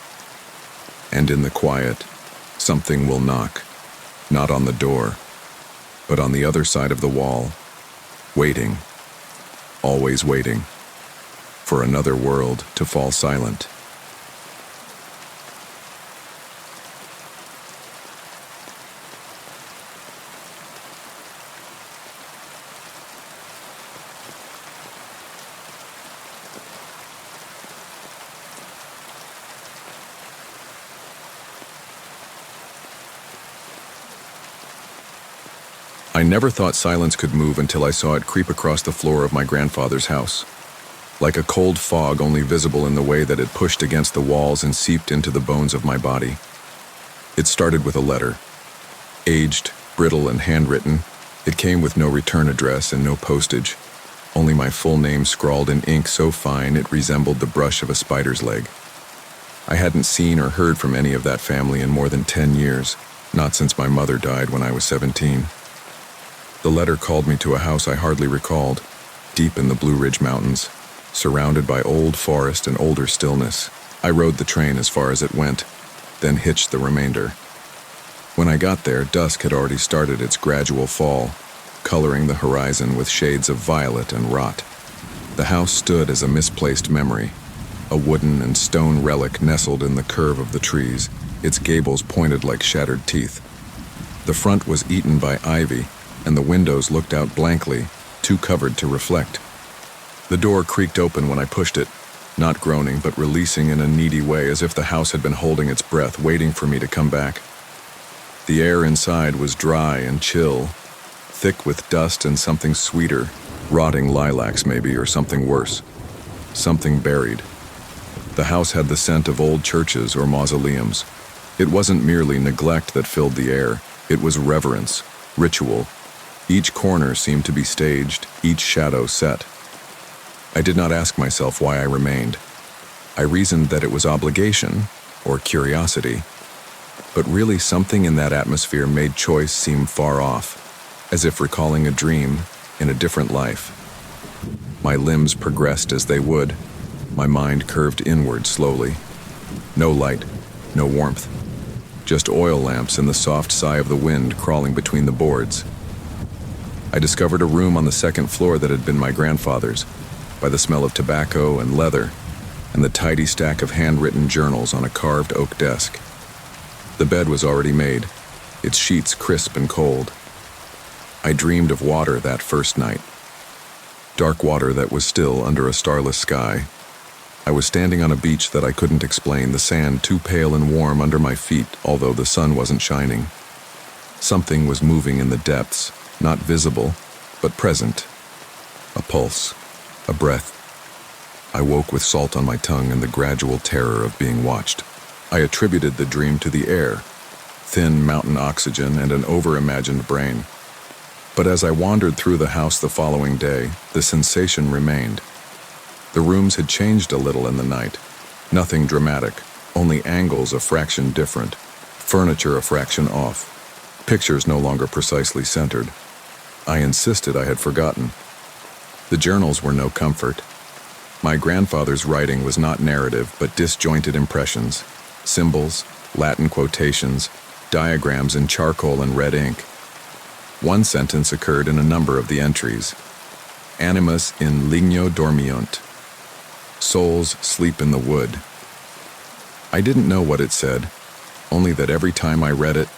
And in the quiet, something will knock, not on the door, but on the other side of the wall, waiting, always waiting, for another world to fall silent. I never thought silence could move until I saw it creep across the floor of my grandfather's house. Like a cold fog only visible in the way that it pushed against the walls and seeped into the bones of my body. It started with a letter. Aged, brittle, and handwritten, it came with no return address and no postage, only my full name scrawled in ink so fine it resembled the brush of a spider's leg. I hadn't seen or heard from any of that family in more than 10 years, not since my mother died when I was 17. The letter called me to a house I hardly recalled, deep in the Blue Ridge Mountains, surrounded by old forest and older stillness. I rode the train as far as it went, then hitched the remainder. When I got there, dusk had already started its gradual fall, coloring the horizon with shades of violet and rot. The house stood as a misplaced memory, a wooden and stone relic nestled in the curve of the trees, its gables pointed like shattered teeth. The front was eaten by ivy, and the windows looked out blankly, too covered to reflect. The door creaked open when I pushed it, not groaning but releasing in a needy way as if the house had been holding its breath, waiting for me to come back. The air inside was dry and chill, thick with dust and something sweeter, rotting lilacs maybe, or something worse, something buried. The house had the scent of old churches or mausoleums. It wasn't merely neglect that filled the air, it was reverence, ritual. Each corner seemed to be staged, each shadow set. I did not ask myself why I remained. I reasoned that it was obligation, or curiosity. But really something in that atmosphere made choice seem far off, as if recalling a dream in a different life. My limbs progressed as they would, my mind curved inward slowly. No light, no warmth, just oil lamps and the soft sigh of the wind crawling between the boards. I discovered a room on the second floor that had been my grandfather's, by the smell of tobacco and leather, and the tidy stack of handwritten journals on a carved oak desk. The bed was already made, its sheets crisp and cold. I dreamed of water that first night. Dark water that was still under a starless sky. I was standing on a beach that I couldn't explain, the sand too pale and warm under my feet, although the sun wasn't shining. Something was moving in the depths, not visible, but present. A pulse, a breath. I woke with salt on my tongue and the gradual terror of being watched. I attributed the dream to the air, thin mountain oxygen and an over-imagined brain. But as I wandered through the house the following day, the sensation remained. The rooms had changed a little in the night. Nothing dramatic, only angles a fraction different, furniture a fraction off, pictures no longer precisely centered. I insisted I had forgotten. The journals were no comfort. My grandfather's writing was not narrative, but disjointed impressions, symbols, Latin quotations, diagrams in charcoal and red ink. One sentence occurred in a number of the entries. Animas in ligno dormiunt. Souls sleep in the wood. I didn't know what it said, only that every time I read it,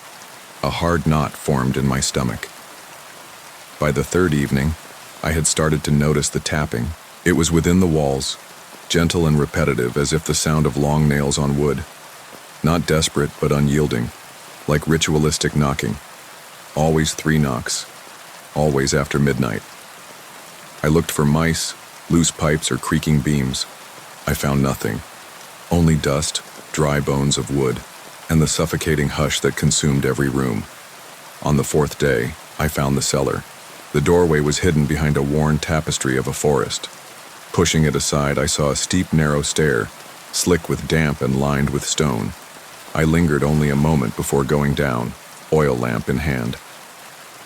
a hard knot formed in my stomach. By the third evening, I had started to notice the tapping. It was within the walls, gentle and repetitive as if the sound of long nails on wood. Not desperate, but unyielding, like ritualistic knocking. Always 3 knocks, always after midnight. I looked for mice, loose pipes or creaking beams. I found nothing. Only dust, dry bones of wood, and the suffocating hush that consumed every room. On the fourth day, I found the cellar. The doorway was hidden behind a worn tapestry of a forest. Pushing it aside, I saw a steep, narrow stair, slick with damp and lined with stone. I lingered only a moment before going down, oil lamp in hand.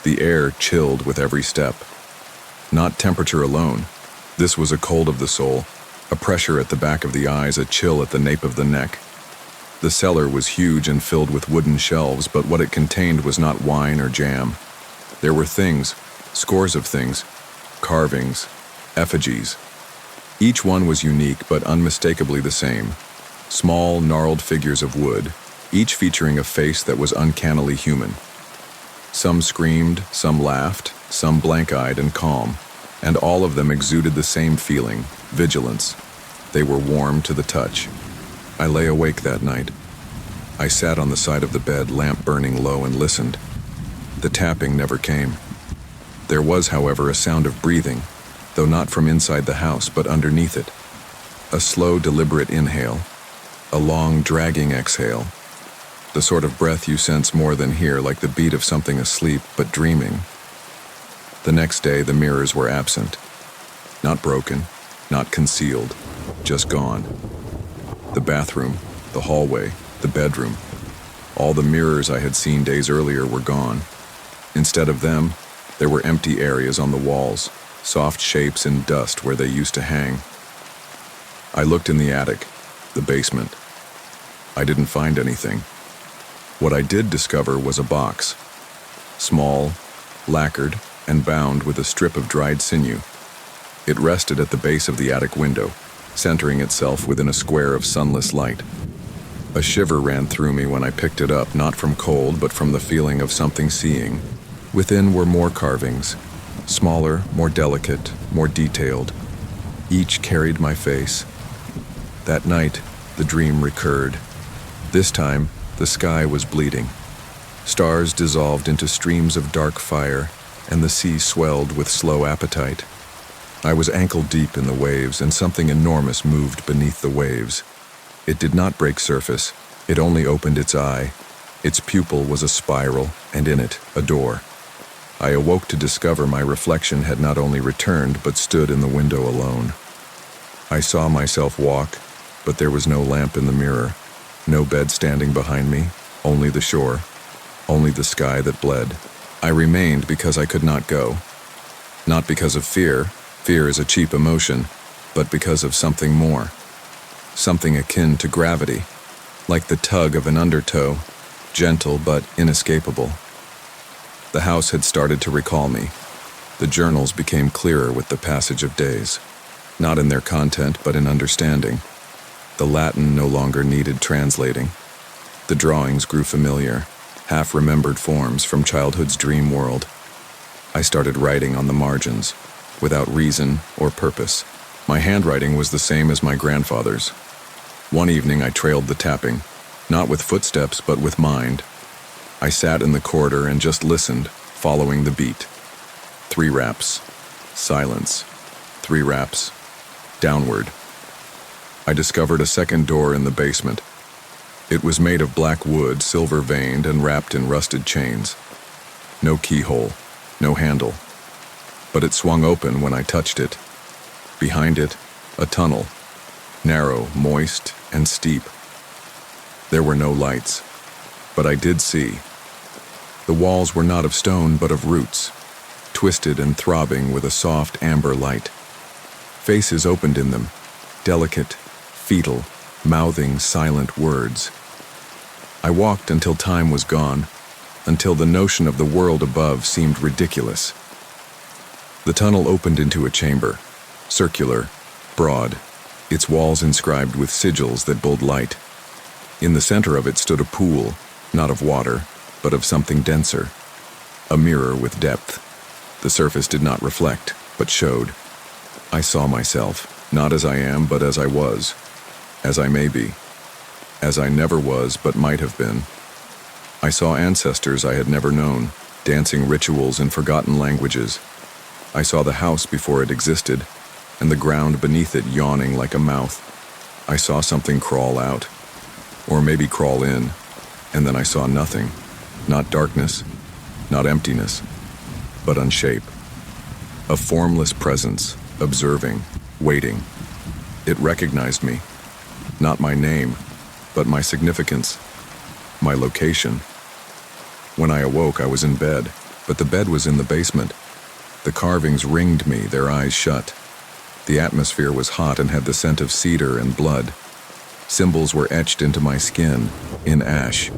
The air chilled with every step. Not temperature alone. This was a cold of the soul, a pressure at the back of the eyes, a chill at the nape of the neck. The cellar was huge and filled with wooden shelves, but what it contained was not wine or jam. There were things, scores of things, carvings, effigies. Each one was unique but unmistakably the same. Small, gnarled figures of wood, each featuring a face that was uncannily human. Some screamed, some laughed, some blank-eyed and calm, and all of them exuded the same feeling, vigilance. They were warm to the touch. I lay awake that night. I sat on the side of the bed, lamp burning low, and listened. The tapping never came. There was, however, a sound of breathing, though not from inside the house, but underneath it. A slow, deliberate inhale, a long, dragging exhale. The sort of breath you sense more than hear, like the beat of something asleep but dreaming. The next day, the mirrors were absent. Not broken, not concealed, just gone. The bathroom, the hallway, the bedroom. All the mirrors I had seen days earlier were gone. Instead of them, there were empty areas on the walls, soft shapes in dust where they used to hang. I looked in the attic, the basement. I didn't find anything. What I did discover was a box. Small, lacquered, and bound with a strip of dried sinew. It rested at the base of the attic window, centering itself within a square of sunless light. A shiver ran through me when I picked it up, not from cold, but from the feeling of something seeing. Within were more carvings, smaller, more delicate, more detailed. Each carried my face. That night, the dream recurred. This time, the sky was bleeding. Stars dissolved into streams of dark fire, and the sea swelled with slow appetite. I was ankle-deep in the waves, and something enormous moved beneath the waves. It did not break surface. It only opened its eye. Its pupil was a spiral, and in it, a door. I awoke to discover my reflection had not only returned, but stood in the window alone. I saw myself walk, but there was no lamp in the mirror. No bed standing behind me, only the shore, only the sky that bled. I remained because I could not go. Not because of fear is a cheap emotion, but because of something more. Something akin to gravity, like the tug of an undertow, gentle but inescapable. The house had started to recall me. The journals became clearer with the passage of days, not in their content but in understanding. The Latin no longer needed translating. The drawings grew familiar, half-remembered forms from childhood's dream world. I started writing on the margins, without reason or purpose. My handwriting was the same as my grandfather's. One evening I trailed the tapping, not with footsteps but with mind. I sat in the corridor and just listened, following the beat. 3 raps. Silence. 3 raps. Downward. I discovered a second door in the basement. It was made of black wood, silver-veined, and wrapped in rusted chains. No keyhole, no handle. But it swung open when I touched it. Behind it, a tunnel. Narrow, moist, and steep. There were no lights, but I did see. The walls were not of stone, but of roots, twisted and throbbing with a soft amber light. Faces opened in them, delicate, fetal, mouthing silent words. I walked until time was gone, until the notion of the world above seemed ridiculous. The tunnel opened into a chamber, circular, broad, its walls inscribed with sigils that bowled light. In the center of it stood a pool, not of water, but of something denser, a mirror with depth. The surface did not reflect, but showed. I saw myself, not as I am, but as I was, as I may be, as I never was, but might have been. I saw ancestors I had never known, dancing rituals in forgotten languages. I saw the house before it existed, and the ground beneath it yawning like a mouth. I saw something crawl out, or maybe crawl in, and then I saw nothing. Not darkness, not emptiness, but unshape. A formless presence, observing, waiting. It recognized me. Not my name, but my significance, my location. When I awoke, I was in bed, but the bed was in the basement. The carvings ringed me, their eyes shut. The atmosphere was hot and had the scent of cedar and blood. Symbols were etched into my skin, in ash.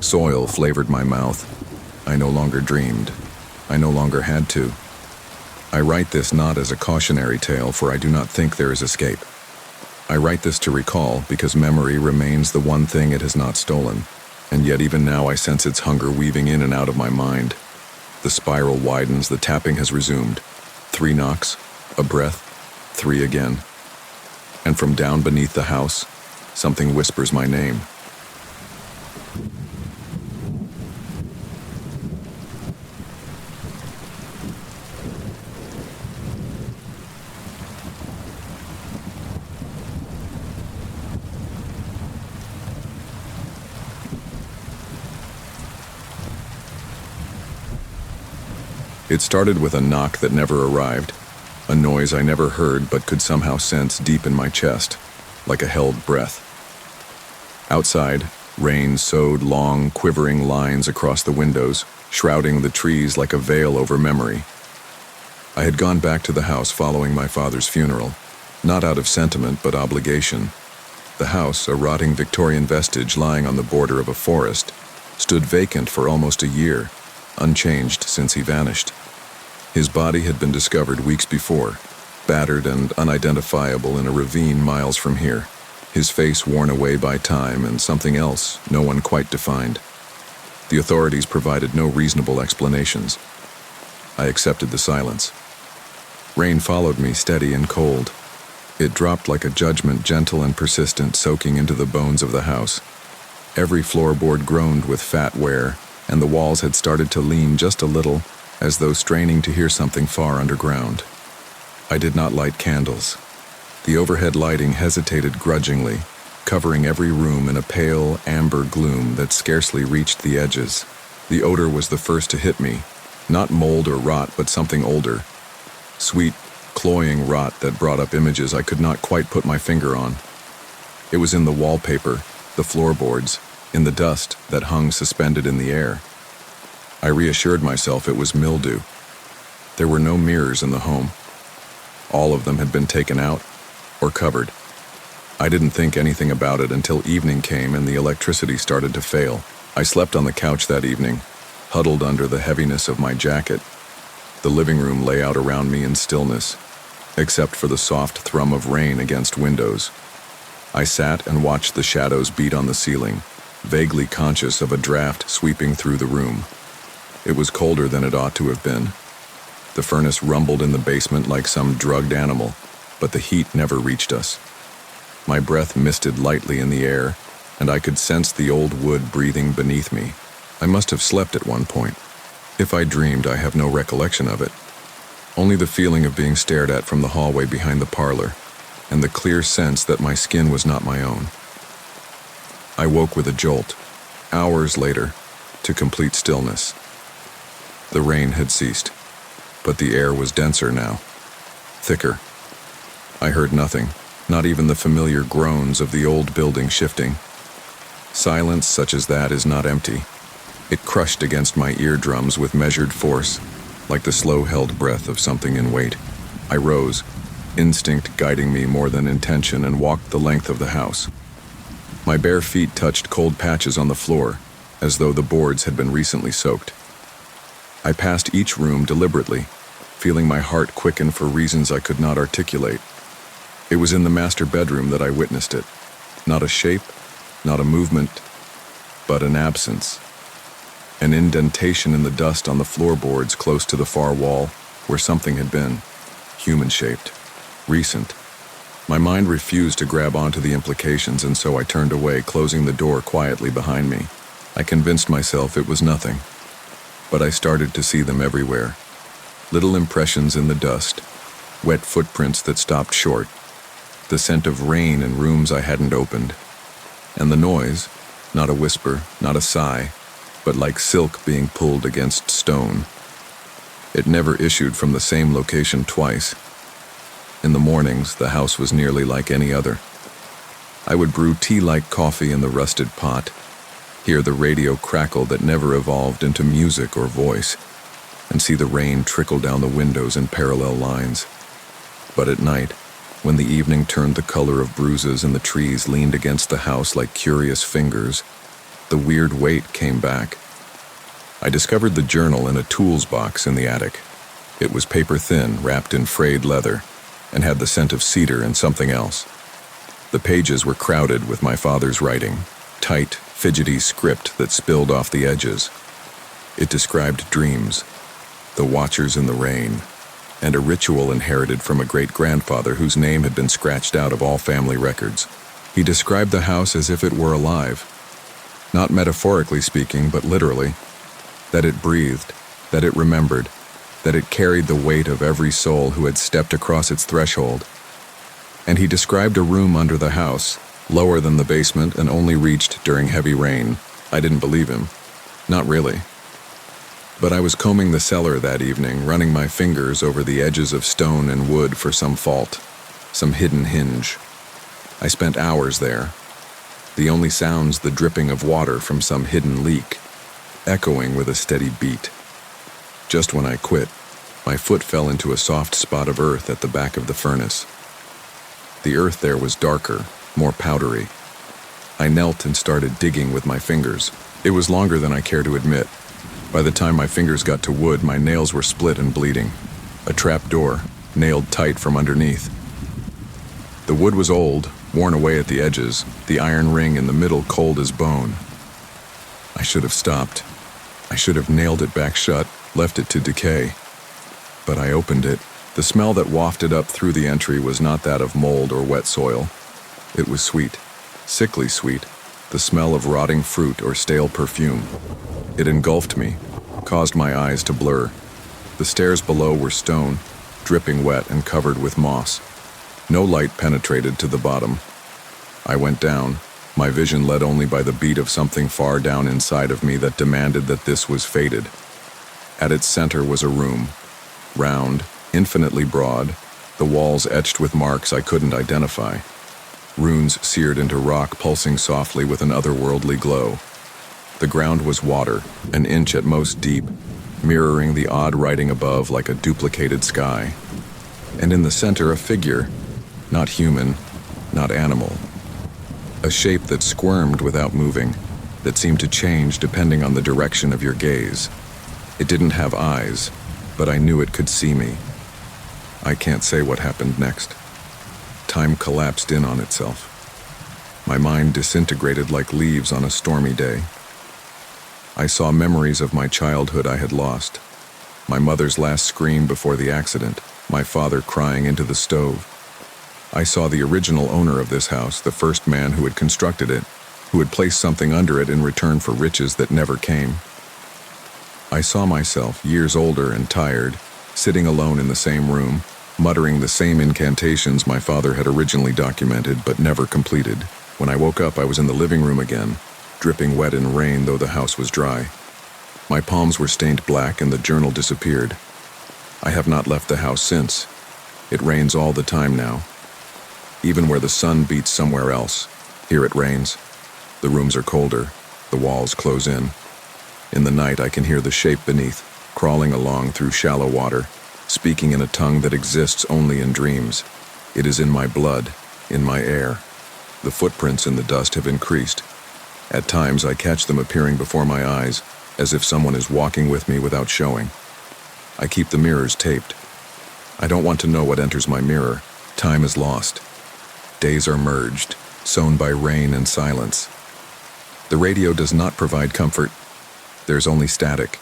Soil flavored my mouth. I no longer dreamed. I no longer had to. I write this not as a cautionary tale, for I do not think there is escape. I write this to recall, because memory remains the one thing it has not stolen, and yet even now I sense its hunger weaving in and out of my mind. The spiral widens, the tapping has resumed. 3 knocks, a breath, 3 again. And from down beneath the house, something whispers my name. It started with a knock that never arrived, a noise I never heard but could somehow sense deep in my chest, like a held breath. Outside, rain sewed long, quivering lines across the windows, shrouding the trees like a veil over memory. I had gone back to the house following my father's funeral, not out of sentiment but obligation. The house, a rotting Victorian vestige lying on the border of a forest, stood vacant for almost a year, unchanged since he vanished. His body had been discovered weeks before, battered and unidentifiable in a ravine miles from here, his face worn away by time and something else no one quite defined. The authorities provided no reasonable explanations. I accepted the silence. Rain followed me, steady and cold. It dropped like a judgment, gentle and persistent, soaking into the bones of the house. Every floorboard groaned with fat wear, and the walls had started to lean just a little, as though straining to hear something far underground. I did not light candles. The overhead lighting hesitated grudgingly, covering every room in a pale, amber gloom that scarcely reached the edges. The odor was the first to hit me, not mold or rot, but something older. Sweet, cloying rot that brought up images I could not quite put my finger on. It was in the wallpaper, the floorboards, in the dust that hung suspended in the air. I reassured myself it was mildew. There were no mirrors in the home. All of them had been taken out or covered. I didn't think anything about it until evening came and the electricity started to fail. I slept on the couch that evening, huddled under the heaviness of my jacket. The living room lay out around me in stillness, except for the soft thrum of rain against windows. I sat and watched the shadows beat on the ceiling, vaguely conscious of a draft sweeping through the room. It was colder than it ought to have been. The furnace rumbled in the basement like some drugged animal, but the heat never reached us. My breath misted lightly in the air, and I could sense the old wood breathing beneath me. I must have slept at one point. If I dreamed, I have no recollection of it. Only the feeling of being stared at from the hallway behind the parlor, and the clear sense that my skin was not my own. I woke with a jolt, hours later, to complete stillness. The rain had ceased, but the air was denser now, thicker. I heard nothing, not even the familiar groans of the old building shifting. Silence such as that is not empty. It crushed against my eardrums with measured force, like the slow-held breath of something in wait. I rose, instinct guiding me more than intention, and walked the length of the house. My bare feet touched cold patches on the floor, as though the boards had been recently soaked. I passed each room deliberately, feeling my heart quicken for reasons I could not articulate. It was in the master bedroom that I witnessed it. Not a shape, not a movement, but an absence. An indentation in the dust on the floorboards close to the far wall, where something had been, human-shaped, recent. My mind refused to grab onto the implications, and so I turned away, closing the door quietly behind me. I convinced myself it was nothing, but I started to see them everywhere. Little impressions in the dust, wet footprints that stopped short, the scent of rain in rooms I hadn't opened, and the noise, not a whisper, not a sigh, but like silk being pulled against stone. It never issued from the same location twice. In the mornings, the house was nearly like any other. I would brew tea-like coffee in the rusted pot, hear the radio crackle that never evolved into music or voice, and see the rain trickle down the windows in parallel lines. But at night, when the evening turned the color of bruises and the trees leaned against the house like curious fingers, the weird weight came back. I discovered the journal in a tools box in the attic. It was paper thin, wrapped in frayed leather, and had the scent of cedar and something else. The pages were crowded with my father's writing, tight, fidgety script that spilled off the edges. It described dreams, the watchers in the rain, and a ritual inherited from a great-grandfather whose name had been scratched out of all family records. He described the house as if it were alive, not metaphorically speaking, but literally, that it breathed, that it remembered, that it carried the weight of every soul who had stepped across its threshold. And he described a room under the house, lower than the basement and only reached during heavy rain. I didn't believe him. Not really. But I was combing the cellar that evening, running my fingers over the edges of stone and wood for some fault, some hidden hinge. I spent hours there. The only sounds the dripping of water from some hidden leak, echoing with a steady beat. Just when I quit, my foot fell into a soft spot of earth at the back of the furnace. The earth there was darker, more powdery. I knelt and started digging with my fingers. It was longer than I care to admit. By the time my fingers got to wood, my nails were split and bleeding. A trap door, nailed tight from underneath. The wood was old, worn away at the edges, the iron ring in the middle cold as bone. I should have stopped. I should have nailed it back shut, left it to decay. But I opened it. The smell that wafted up through the entry was not that of mold or wet soil. It was sweet, sickly sweet, the smell of rotting fruit or stale perfume. It engulfed me, caused my eyes to blur. The stairs below were stone, dripping wet and covered with moss. No light penetrated to the bottom. I went down, my vision led only by the beat of something far down inside of me that demanded that this was fated. At its center was a room, round, infinitely broad, the walls etched with marks I couldn't identify. Runes seared into rock pulsing softly with an otherworldly glow. The ground was water, an inch at most deep, mirroring the odd writing above like a duplicated sky. And in the center a figure, not human, not animal. A shape that squirmed without moving, that seemed to change depending on the direction of your gaze. It didn't have eyes, but I knew it could see me. I can't say what happened next. Time collapsed in on itself. My mind disintegrated like leaves on a stormy day. I saw memories of my childhood I had lost. My mother's last scream before the accident, my father crying into the stove. I saw the original owner of this house, the first man who had constructed it, who had placed something under it in return for riches that never came. I saw myself, years older and tired, sitting alone in the same room, muttering the same incantations my father had originally documented but never completed. When I woke up, I was in the living room again, dripping wet in rain though the house was dry. My palms were stained black and the journal disappeared. I have not left the house since. It rains all the time now. Even where the sun beats somewhere else, here it rains. The rooms are colder, the walls close in. In the night I can hear the shape beneath, crawling along through shallow water, speaking in a tongue that exists only in dreams. It is in my blood, in my air. The footprints in the dust have increased. At times I catch them appearing before my eyes, as if someone is walking with me without showing. I keep the mirrors taped. I don't want to know what enters my mirror. Time is lost. Days are merged, sown by rain and silence. The radio does not provide comfort. There's only static.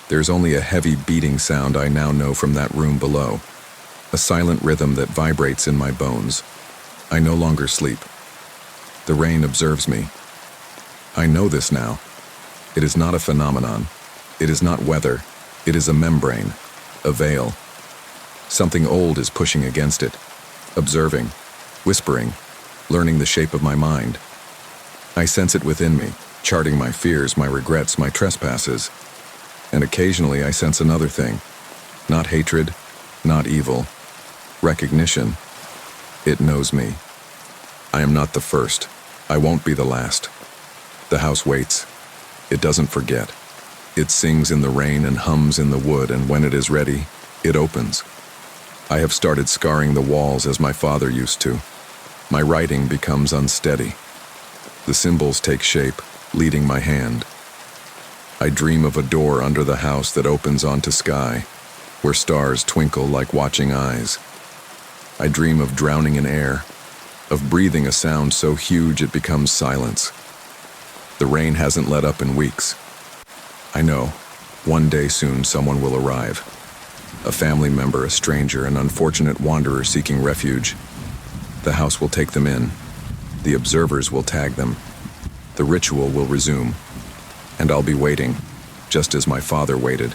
There's only a heavy beating sound I now know from that room below, a silent rhythm that vibrates in my bones. I no longer sleep. The rain observes me. I know this now. It is not a phenomenon. It is not weather. It is a membrane, a veil. Something old is pushing against it, observing, whispering, learning the shape of my mind. I sense it within me, charting my fears, my regrets, my trespasses. And occasionally I sense another thing. Not hatred, not evil. Recognition. It knows me. I am not the first. I won't be the last. The house waits. It doesn't forget. It sings in the rain and hums in the wood, and when it is ready, it opens. I have started scarring the walls as my father used to. My writing becomes unsteady. The symbols take shape, leading my hand. I dream of a door under the house that opens onto sky, where stars twinkle like watching eyes. I dream of drowning in air, of breathing a sound so huge it becomes silence. The rain hasn't let up in weeks. I know, one day soon someone will arrive. A family member, a stranger, an unfortunate wanderer seeking refuge. The house will take them in. The observers will tag them. The ritual will resume. And I'll be waiting, just as my father waited,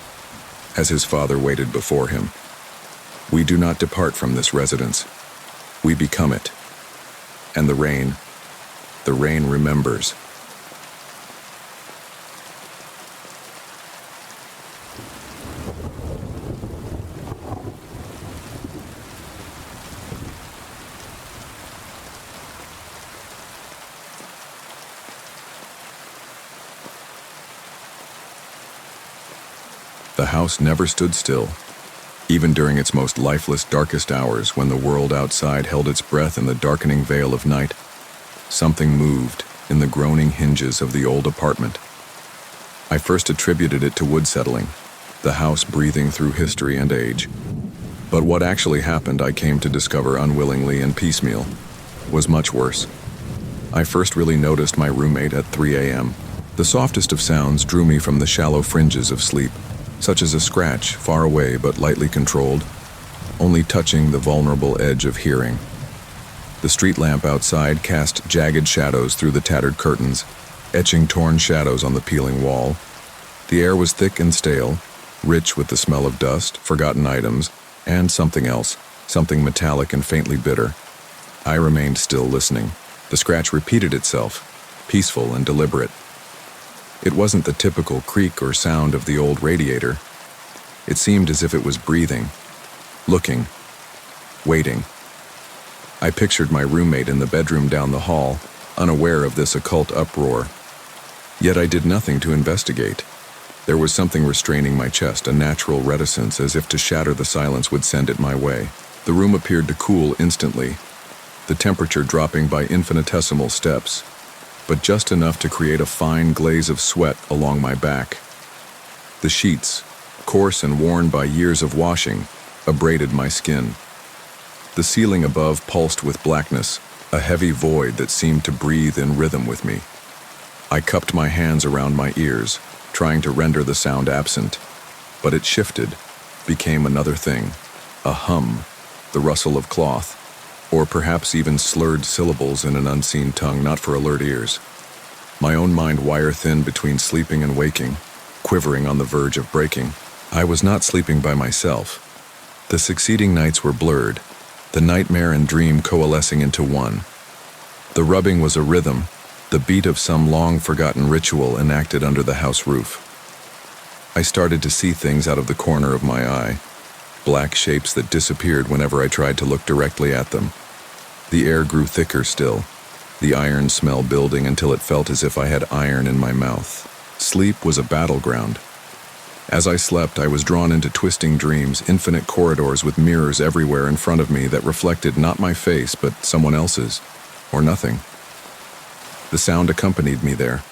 as his father waited before him. We do not depart from this residence. We become it. And the rain remembers. The house never stood still, even during its most lifeless, darkest hours when the world outside held its breath in the darkening veil of night. Something moved in the groaning hinges of the old apartment. I first attributed it to wood settling, the house breathing through history and age. But what actually happened, I came to discover unwillingly and piecemeal, was much worse. I first really noticed my roommate at 3 a.m. The softest of sounds drew me from the shallow fringes of sleep, such as a scratch, far away but lightly controlled, only touching the vulnerable edge of hearing. The street lamp outside cast jagged shadows through the tattered curtains, etching torn shadows on the peeling wall. The air was thick and stale, rich with the smell of dust, forgotten items, and something else, something metallic and faintly bitter. I remained still, listening. The scratch repeated itself, peaceful and deliberate. It wasn't the typical creak or sound of the old radiator. It seemed as if it was breathing, looking, waiting. I pictured my roommate in the bedroom down the hall, unaware of this occult uproar. Yet I did nothing to investigate. There was something restraining my chest, a natural reticence, as if to shatter the silence would send it my way. The room appeared to cool instantly, the temperature dropping by infinitesimal steps, but just enough to create a fine glaze of sweat along my back. The sheets, coarse and worn by years of washing, abraded my skin. The ceiling above pulsed with blackness, a heavy void that seemed to breathe in rhythm with me. I cupped my hands around my ears, trying to render the sound absent, but it shifted, became another thing, a hum, the rustle of cloth, or perhaps even slurred syllables in an unseen tongue not for alert ears. My own mind wire-thin between sleeping and waking, quivering on the verge of breaking. I was not sleeping by myself. The succeeding nights were blurred, the nightmare and dream coalescing into one. The rubbing was a rhythm, the beat of some long-forgotten ritual enacted under the house roof. I started to see things out of the corner of my eye, black shapes that disappeared whenever I tried to look directly at them. The air grew thicker still, the iron smell building until it felt as if I had iron in my mouth. Sleep was a battleground. As I slept, I was drawn into twisting dreams, infinite corridors with mirrors everywhere in front of me that reflected not my face, but someone else's, or nothing. The sound accompanied me there,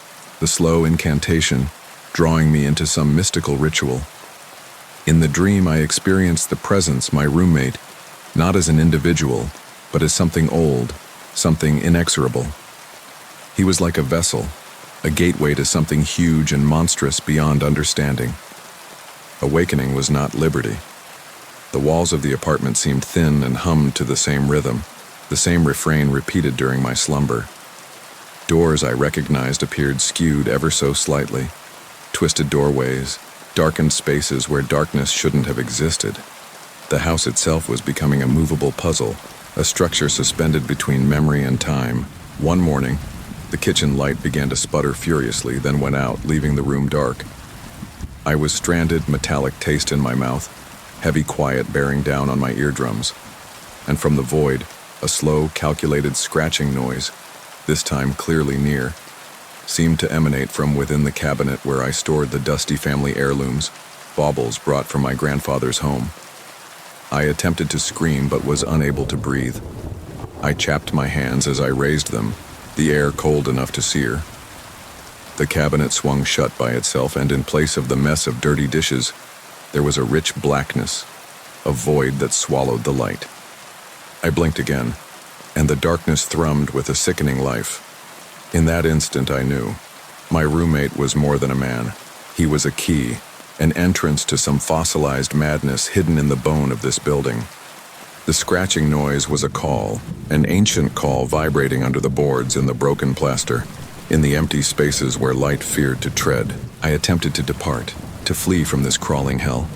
the slow incantation, drawing me into some mystical ritual. In the dream, I experienced the presence, my roommate, not as an individual, but as something old, something inexorable. He was like a vessel, a gateway to something huge and monstrous beyond understanding. Awakening was not liberty. The walls of the apartment seemed thin and hummed to the same rhythm, the same refrain repeated during my slumber. Doors I recognized appeared skewed ever so slightly, twisted doorways, darkened spaces where darkness shouldn't have existed. The house itself was becoming a movable puzzle, a structure suspended between memory and time. One morning, the kitchen light began to sputter furiously, then went out, leaving the room dark. I was stranded, metallic taste in my mouth, heavy quiet bearing down on my eardrums. And from the void, a slow, calculated scratching noise, this time clearly near, seemed to emanate from within the cabinet where I stored the dusty family heirlooms, baubles brought from my grandfather's home. I attempted to scream but was unable to breathe. I chapped my hands as I raised them, the air cold enough to sear. The cabinet swung shut by itself, and in place of the mess of dirty dishes, there was a rich blackness, a void that swallowed the light. I blinked again, and the darkness thrummed with a sickening life. In that instant I knew. My roommate was more than a man. He was a key, an entrance to some fossilized madness hidden in the bone of this building. The scratching noise was a call, an ancient call vibrating under the boards in the broken plaster, in the empty spaces where light feared to tread. I attempted to depart, to flee from this crawling hell,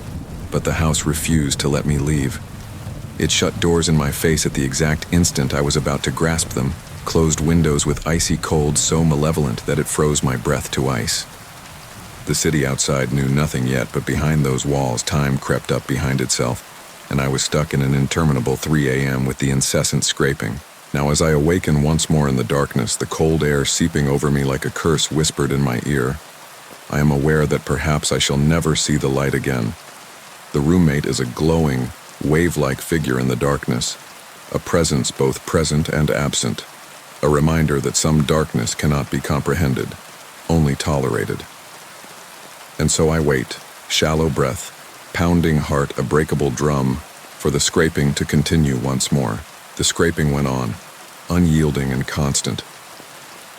but the house refused to let me leave. It shut doors in my face at the exact instant I was about to grasp them, closed windows with icy cold so malevolent that it froze my breath to ice. The city outside knew nothing yet, but behind those walls time crept up behind itself, and I was stuck in an interminable 3 a.m. with the incessant scraping. Now as I awaken once more in the darkness, the cold air seeping over me like a curse whispered in my ear, I am aware that perhaps I shall never see the light again. The roommate is a glowing, wave-like figure in the darkness, a presence both present and absent, a reminder that some darkness cannot be comprehended, only tolerated. And so I wait, shallow breath, pounding heart a breakable drum, for the scraping to continue once more. The scraping went on, unyielding and constant.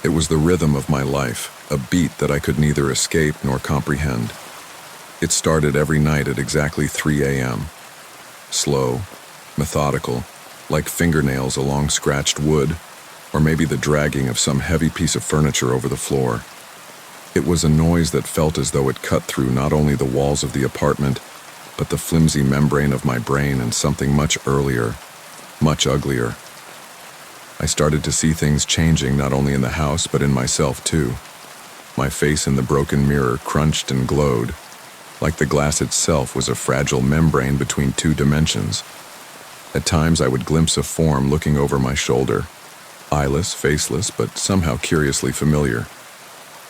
It was the rhythm of my life, a beat that I could neither escape nor comprehend. It started every night at exactly 3 a.m. Slow, methodical, like fingernails along scratched wood, or maybe the dragging of some heavy piece of furniture over the floor. It was a noise that felt as though it cut through not only the walls of the apartment, but the flimsy membrane of my brain and something much earlier, much uglier. I started to see things changing not only in the house but in myself too. My face in the broken mirror crunched and glowed, like the glass itself was a fragile membrane between two dimensions. At times I would glimpse a form looking over my shoulder, eyeless, faceless, but somehow curiously familiar.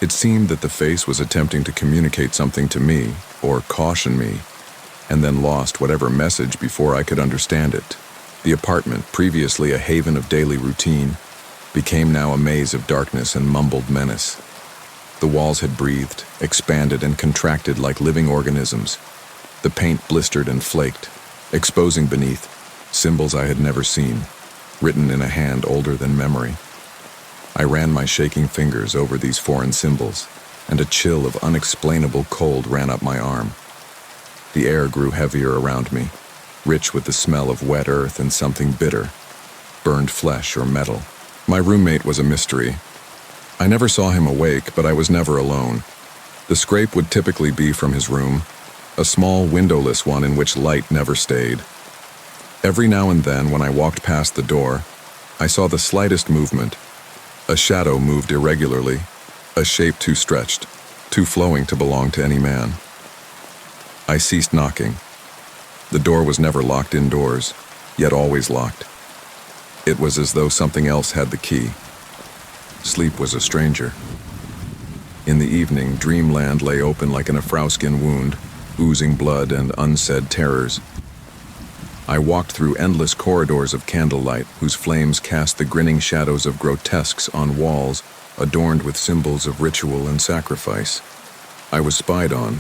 It seemed that the face was attempting to communicate something to me, or caution me, and then lost whatever message before I could understand it. The apartment, previously a haven of daily routine, became now a maze of darkness and mumbled menace. The walls had breathed, expanded, and contracted like living organisms. The paint blistered and flaked, exposing beneath symbols I had never seen, written in a hand older than memory. I ran my shaking fingers over these foreign symbols, and a chill of unexplainable cold ran up my arm. The air grew heavier around me, rich with the smell of wet earth and something bitter, burned flesh or metal. My roommate was a mystery. I never saw him awake, but I was never alone. The scrape would typically be from his room, a small windowless one in which light never stayed. Every now and then, when I walked past the door, I saw the slightest movement. A shadow moved irregularly, a shape too stretched, too flowing to belong to any man. I ceased knocking. The door was never locked indoors, yet always locked. It was as though something else had the key. Sleep was a stranger. In the evening, dreamland lay open like an Efrauskin wound, oozing blood and unsaid terrors. I walked through endless corridors of candlelight whose flames cast the grinning shadows of grotesques on walls adorned with symbols of ritual and sacrifice. I was spied on,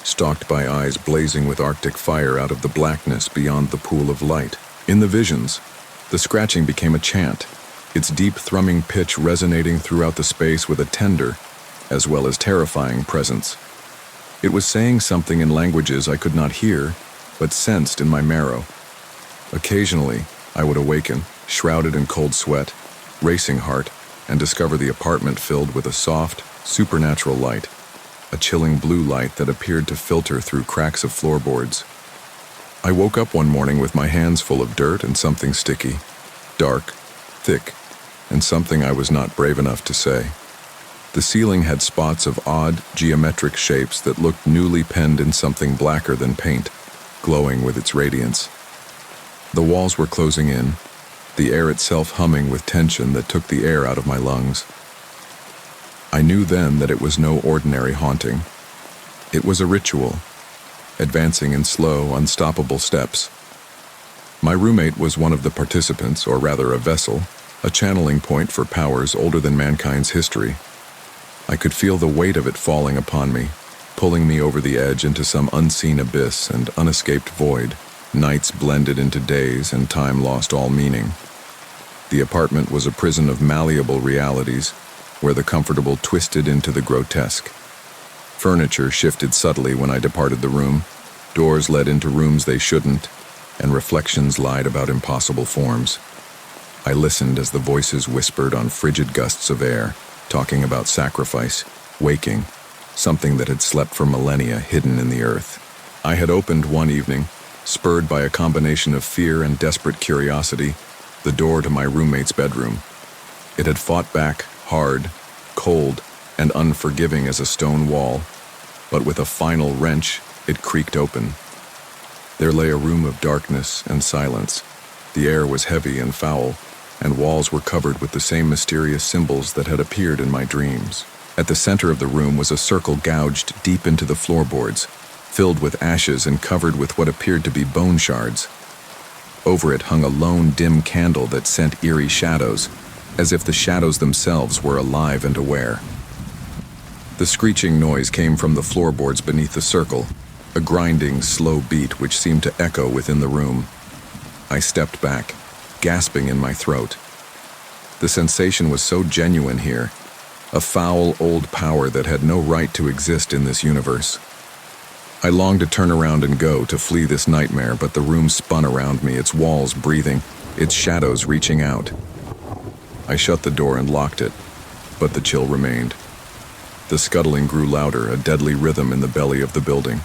stalked by eyes blazing with arctic fire out of the blackness beyond the pool of light. In the visions, the scratching became a chant, its deep thrumming pitch resonating throughout the space with a tender, as well as terrifying presence. It was saying something in languages I could not hear, but sensed in my marrow. Occasionally, I would awaken, shrouded in cold sweat, racing heart, and discover the apartment filled with a soft, supernatural light, a chilling blue light that appeared to filter through cracks of floorboards. I woke up one morning with my hands full of dirt and something sticky, dark, thick, and something I was not brave enough to say. The ceiling had spots of odd, geometric shapes that looked newly penned in something blacker than paint, glowing with its radiance. The walls were closing in, the air itself humming with tension that took the air out of my lungs. I knew then that it was no ordinary haunting. It was a ritual, advancing in slow, unstoppable steps. My roommate was one of the participants, or rather a vessel, a channeling point for powers older than mankind's history. I could feel the weight of it falling upon me, pulling me over the edge into some unseen abyss and unescaped void. Nights blended into days and time lost all meaning. The apartment was a prison of malleable realities, where the comfortable twisted into the grotesque. Furniture shifted subtly when I departed the room, doors led into rooms they shouldn't, and reflections lied about impossible forms. I listened as the voices whispered on frigid gusts of air, talking about sacrifice, waking, something that had slept for millennia hidden in the earth. I had opened one evening, spurred by a combination of fear and desperate curiosity, the door to my roommate's bedroom. It had fought back, hard, cold, and unforgiving as a stone wall, but with a final wrench, it creaked open. There lay a room of darkness and silence. The air was heavy and foul, and walls were covered with the same mysterious symbols that had appeared in my dreams. At the center of the room was a circle gouged deep into the floorboards, filled with ashes and covered with what appeared to be bone shards. Over it hung a lone, dim candle that sent eerie shadows, as if the shadows themselves were alive and aware. The screeching noise came from the floorboards beneath the circle, a grinding, slow beat which seemed to echo within the room. I stepped back, gasping in my throat. The sensation was so genuine here, a foul old power that had no right to exist in this universe. I longed to turn around and go, to flee this nightmare, but the room spun around me, its walls breathing, its shadows reaching out. I shut the door and locked it, but the chill remained. The scuttling grew louder, a deadly rhythm in the belly of the building.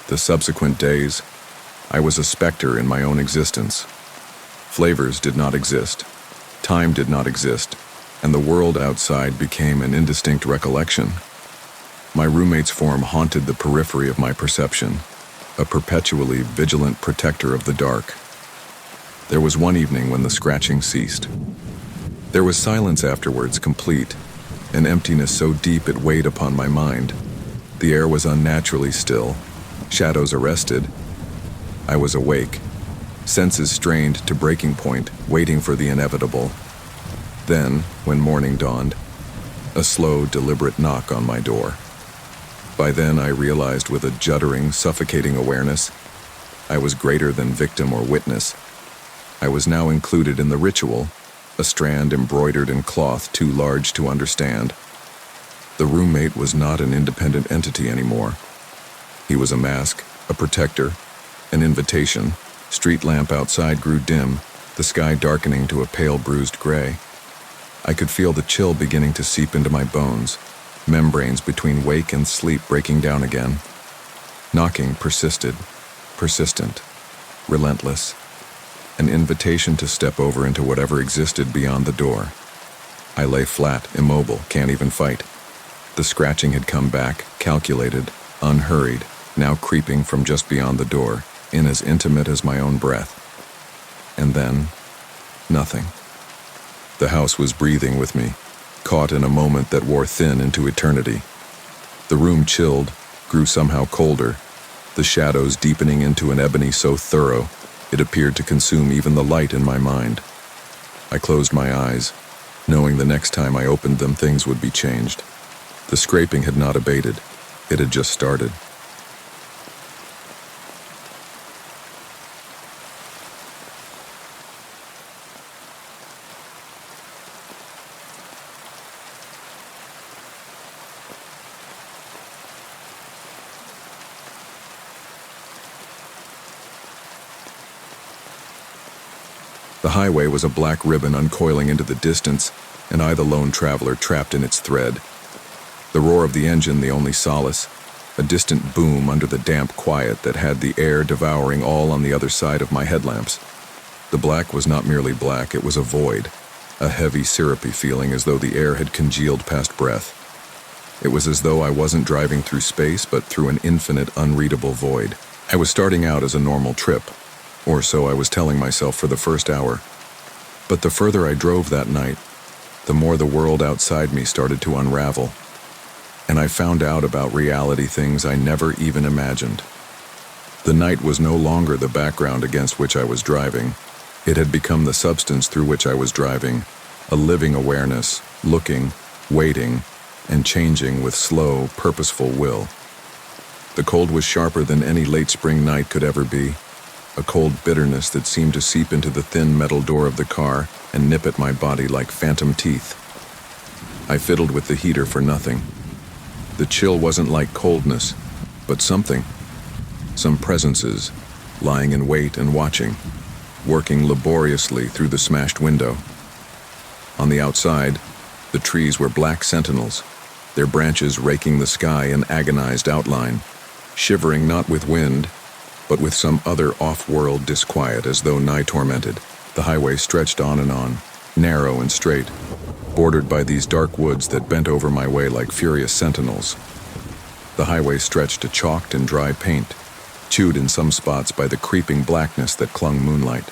The subsequent days, I was a specter in my own existence. Flavors did not exist, time did not exist, and the world outside became an indistinct recollection. My roommate's form haunted the periphery of my perception, a perpetually vigilant protector of the dark. There was one evening when the scratching ceased. There was silence afterwards, complete, an emptiness so deep it weighed upon my mind. The air was unnaturally still, shadows arrested. I was awake, senses strained to breaking point, waiting for the inevitable. Then, when morning dawned, a slow, deliberate knock on my door. By then, I realized with a juddering, suffocating awareness, I was greater than victim or witness. I was now included in the ritual, a strand embroidered in cloth too large to understand. The roommate was not an independent entity anymore. He was a mask, a protector, an invitation. Street lamp outside grew dim, the sky darkening to a pale bruised gray. I could feel the chill beginning to seep into my bones, membranes between wake and sleep breaking down again. Knocking persisted, persistent, relentless, an invitation to step over into whatever existed beyond the door. I lay flat, immobile, can't even fight. The scratching had come back, calculated, unhurried, now creeping from just beyond the door, in as intimate as my own breath. And then, nothing. The house was breathing with me, caught in a moment that wore thin into eternity. The room chilled, grew somehow colder, the shadows deepening into an ebony so thorough, it appeared to consume even the light in my mind. I closed my eyes, knowing the next time I opened them things would be changed. The scraping had not abated, it had just started. The highway was a black ribbon uncoiling into the distance, and I the lone traveler trapped in its thread. The roar of the engine the only solace, a distant boom under the damp quiet that had the air devouring all on the other side of my headlamps. The black was not merely black, it was a void, a heavy, syrupy feeling as though the air had congealed past breath. It was as though I wasn't driving through space, but through an infinite, unreadable void. I was starting out as a normal trip, or so I was telling myself for the first hour. But the further I drove that night, the more the world outside me started to unravel, and I found out about reality things I never even imagined. The night was no longer the background against which I was driving. It had become the substance through which I was driving, a living awareness, looking, waiting, and changing with slow, purposeful will. The cold was sharper than any late spring night could ever be, a cold bitterness that seemed to seep into the thin metal door of the car and nip at my body like phantom teeth. I fiddled with the heater for nothing. The chill wasn't like coldness, but something. Some presences, lying in wait and watching, working laboriously through the smashed window. On the outside, the trees were black sentinels, their branches raking the sky in agonized outline, shivering not with wind, but with some other off-world disquiet as though nigh tormented. The highway stretched on, narrow and straight, bordered by these dark woods that bent over my way like furious sentinels. The highway stretched to chalked and dry paint, chewed in some spots by the creeping blackness that clung moonlight.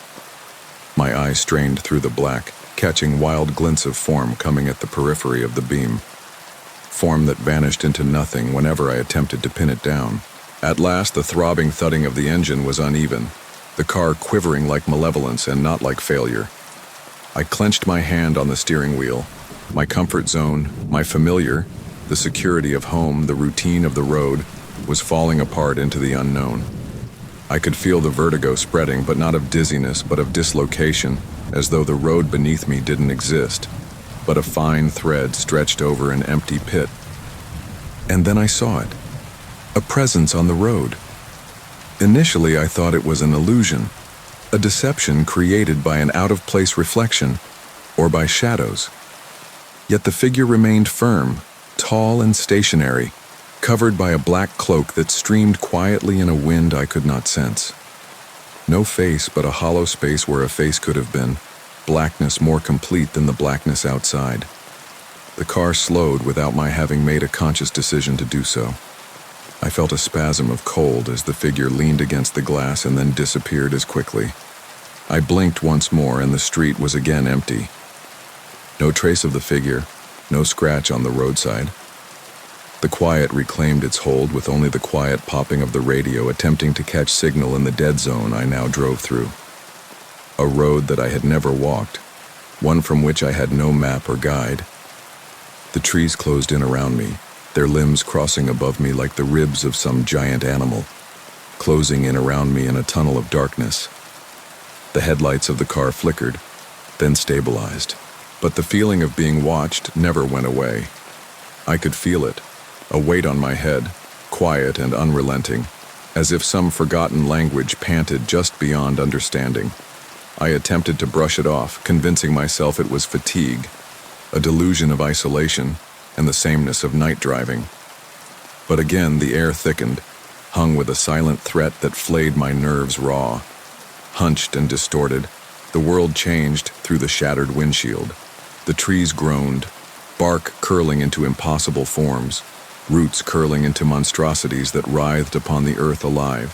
My eyes strained through the black, catching wild glints of form coming at the periphery of the beam. Form that vanished into nothing whenever I attempted to pin it down. At last, the throbbing thudding of the engine was uneven, the car quivering like malevolence and not like failure. I clenched my hand on the steering wheel. My comfort zone, my familiar, the security of home, the routine of the road, was falling apart into the unknown. I could feel the vertigo spreading, but not of dizziness, but of dislocation, as though the road beneath me didn't exist, but a fine thread stretched over an empty pit. And then I saw it. A presence on the road. Initially, I thought it was an illusion, a deception created by an out-of-place reflection, or by shadows. Yet the figure remained firm, tall and stationary, covered by a black cloak that streamed quietly in a wind I could not sense. No face, but a hollow space where a face could have been, blackness more complete than the blackness outside. The car slowed without my having made a conscious decision to do so. I felt a spasm of cold as the figure leaned against the glass and then disappeared as quickly. I blinked once more and the street was again empty. No trace of the figure, no scratch on the roadside. The quiet reclaimed its hold with only the quiet popping of the radio attempting to catch signal in the dead zone I now drove through. A road that I had never walked, one from which I had no map or guide. The trees closed in around me, their limbs crossing above me like the ribs of some giant animal, closing in around me in a tunnel of darkness. The headlights of the car flickered, then stabilized, but the feeling of being watched never went away. I could feel it, a weight on my head, quiet and unrelenting, as if some forgotten language panted just beyond understanding. I attempted to brush it off, convincing myself it was fatigue, a delusion of isolation, and the sameness of night driving. But again the air thickened, hung with a silent threat that flayed my nerves raw. Hunched and distorted, the world changed through the shattered windshield. The trees groaned, bark curling into impossible forms, roots curling into monstrosities that writhed upon the earth alive.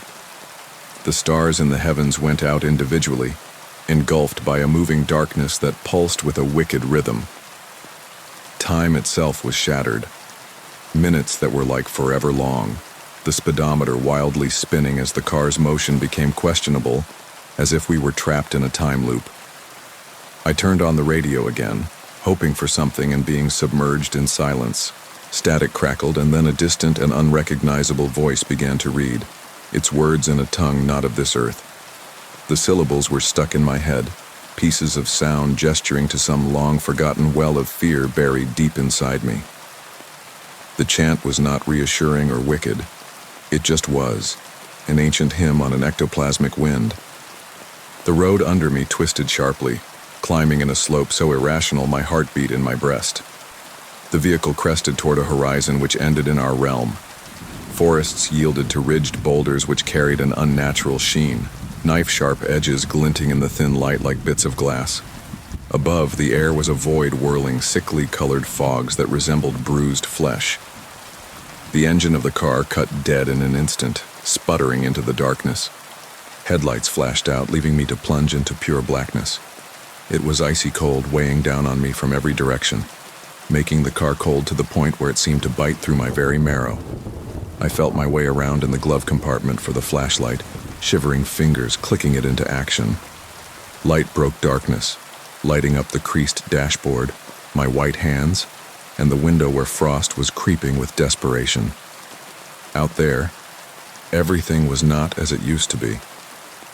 The stars in the heavens went out individually, engulfed by a moving darkness that pulsed with a wicked rhythm. Time itself was shattered. Minutes that were like forever long, the speedometer wildly spinning as the car's motion became questionable, as if we were trapped in a time loop. I turned on the radio again, hoping for something and being submerged in silence. Static crackled, and then a distant and unrecognizable voice began to read, its words in a tongue not of this earth. The syllables were stuck in my head, pieces of sound gesturing to some long-forgotten well of fear buried deep inside me. The chant was not reassuring or wicked. It just was, an ancient hymn on an ectoplasmic wind. The road under me twisted sharply, climbing in a slope so irrational my heart beat in my breast. The vehicle crested toward a horizon which ended in our realm. Forests yielded to ridged boulders which carried an unnatural sheen, knife-sharp edges glinting in the thin light like bits of glass. Above, the air was a void whirling sickly colored fogs that resembled bruised flesh. The engine of the car cut dead in an instant, sputtering into the darkness. Headlights flashed out, leaving me to plunge into pure blackness. It was icy cold, weighing down on me from every direction, making the car cold to the point where it seemed to bite through my very marrow. I felt my way around in the glove compartment for the flashlight, shivering fingers clicking it into action. Light broke darkness, lighting up the creased dashboard, my white hands, and the window where frost was creeping with desperation. Out there, everything was not as it used to be.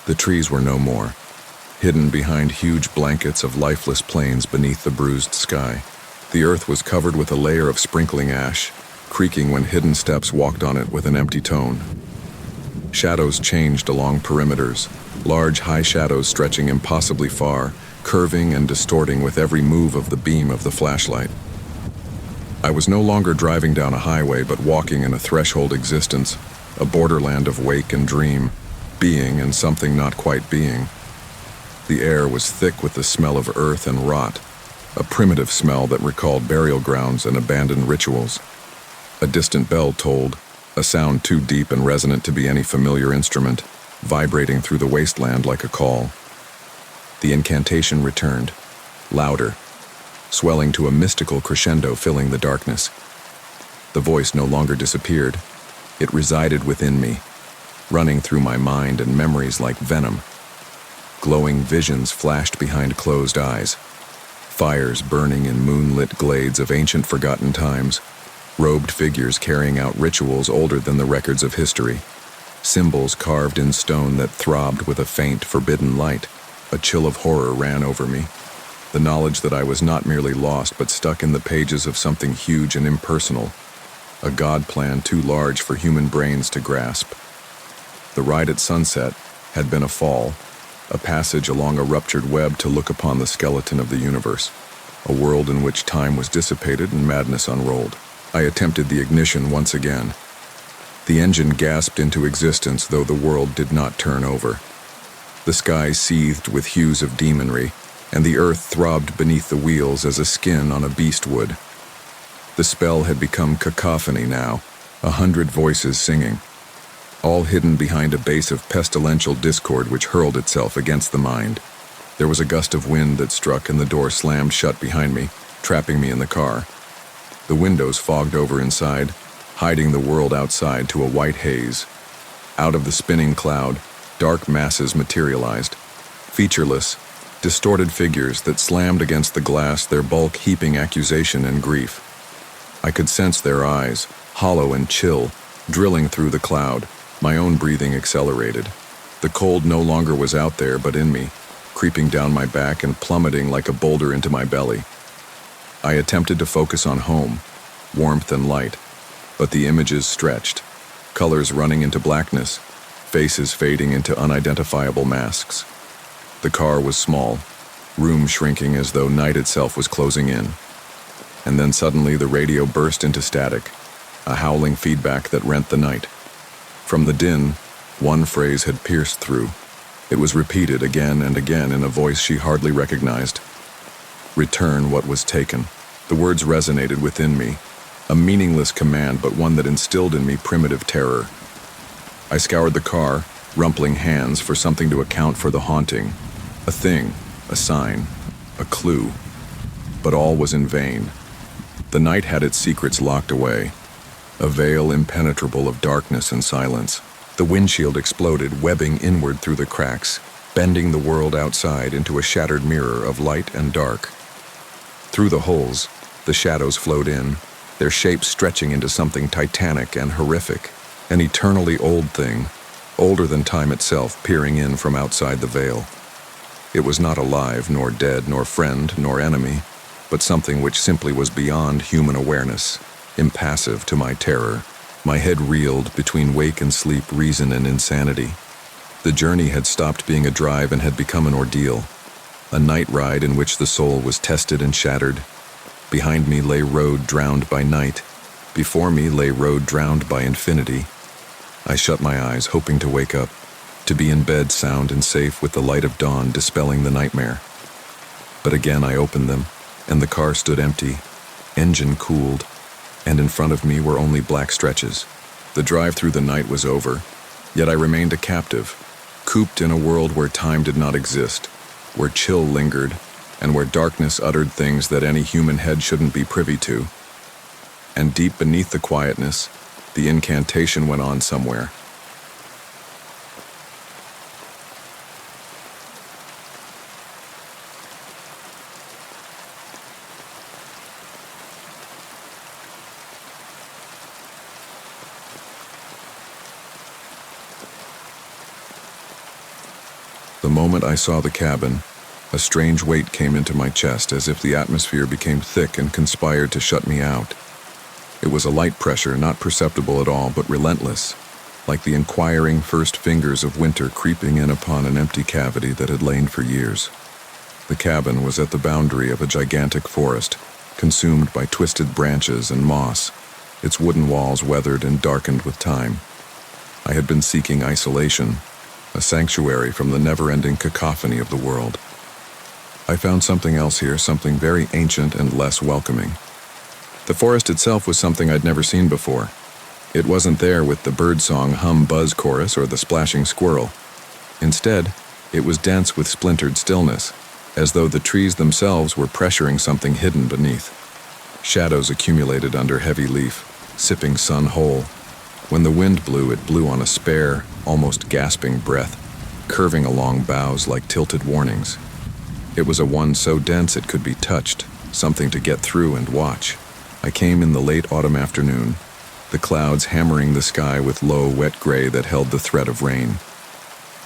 The trees were no more, hidden behind huge blankets of lifeless plains beneath the bruised sky. The earth was covered with a layer of sprinkling ash, creaking when hidden steps walked on it with an empty tone. Shadows changed along perimeters, large high shadows stretching impossibly far, curving and distorting with every move of the beam of the flashlight. I was no longer driving down a highway, but walking in a threshold existence, a borderland of wake and dream, being and something not quite being. The air was thick with the smell of earth and rot, a primitive smell that recalled burial grounds and abandoned rituals. A distant bell tolled, a sound too deep and resonant to be any familiar instrument, vibrating through the wasteland like a call. The incantation returned, louder, swelling to a mystical crescendo filling the darkness. The voice no longer disappeared. It resided within me, running through my mind and memories like venom. Glowing visions flashed behind closed eyes, fires burning in moonlit glades of ancient forgotten times, robed figures carrying out rituals older than the records of history, symbols carved in stone that throbbed with a faint, forbidden light. A chill of horror ran over me, the knowledge that I was not merely lost but stuck in the pages of something huge and impersonal, a God plan too large for human brains to grasp. The ride at sunset had been a fall, a passage along a ruptured web to look upon the skeleton of the universe, a world in which time was dissipated and madness unrolled. I attempted the ignition once again. The engine gasped into existence, though the world did not turn over. The sky seethed with hues of demonry, and the earth throbbed beneath the wheels as a skin on a beast would. The spell had become cacophony now, 100 voices singing, all hidden behind a base of pestilential discord which hurled itself against the mind. There was a gust of wind that struck, and the door slammed shut behind me, trapping me in the car. The windows fogged over inside, hiding the world outside to a white haze. Out of the spinning cloud, dark masses materialized, featureless, distorted figures that slammed against the glass, their bulk heaping accusation and grief. I could sense their eyes, hollow and chill, drilling through the cloud. My own breathing accelerated. The cold no longer was out there but in me, creeping down my back and plummeting like a boulder into my belly. I attempted to focus on home, warmth and light, but the images stretched, colors running into blackness, faces fading into unidentifiable masks. The car was small, room shrinking as though night itself was closing in. And then suddenly the radio burst into static, a howling feedback that rent the night. From the din, one phrase had pierced through. It was repeated again and again in a voice she hardly recognized. Return what was taken. The words resonated within me, a meaningless command, but one that instilled in me primitive terror. I scoured the car, rumpling hands for something to account for the haunting. A thing, a sign, a clue. But all was in vain. The night had its secrets locked away, a veil impenetrable of darkness and silence. The windshield exploded, webbing inward through the cracks, bending the world outside into a shattered mirror of light and dark. Through the holes, the shadows flowed in, their shapes stretching into something titanic and horrific, an eternally old thing, older than time itself, peering in from outside the veil. It was not alive, nor dead, nor friend, nor enemy, but something which simply was beyond human awareness, impassive to my terror. My head reeled between wake and sleep, reason and insanity. The journey had stopped being a drive and had become an ordeal, a night ride in which the soul was tested and shattered. Behind me lay road drowned by night. Before me lay road drowned by infinity. I shut my eyes, hoping to wake up, to be in bed sound and safe with the light of dawn dispelling the nightmare. But again I opened them, and the car stood empty, engine cooled, and in front of me were only black stretches. The drive through the night was over, yet I remained a captive, cooped in a world where time did not exist, where chill lingered, and where darkness uttered things that any human head shouldn't be privy to. And deep beneath the quietness, the incantation went on somewhere. The moment I saw the cabin, a strange weight came into my chest as if the atmosphere became thick and conspired to shut me out. It was a light pressure, not perceptible at all, but relentless, like the inquiring first fingers of winter creeping in upon an empty cavity that had lain for years. The cabin was at the boundary of a gigantic forest, consumed by twisted branches and moss, its wooden walls weathered and darkened with time. I had been seeking isolation, a sanctuary from the never-ending cacophony of the world. I found something else here, something very ancient and less welcoming. The forest itself was something I'd never seen before. It wasn't there with the birdsong hum-buzz chorus or the splashing squirrel. Instead, it was dense with splintered stillness, as though the trees themselves were pressuring something hidden beneath. Shadows accumulated under heavy leaf, sipping sun whole. When the wind blew, it blew on a spare, almost gasping breath, curving along boughs like tilted warnings. It was a one so dense it could be touched, something to get through and watch. I came in the late autumn afternoon, the clouds hammering the sky with low, wet gray that held the threat of rain.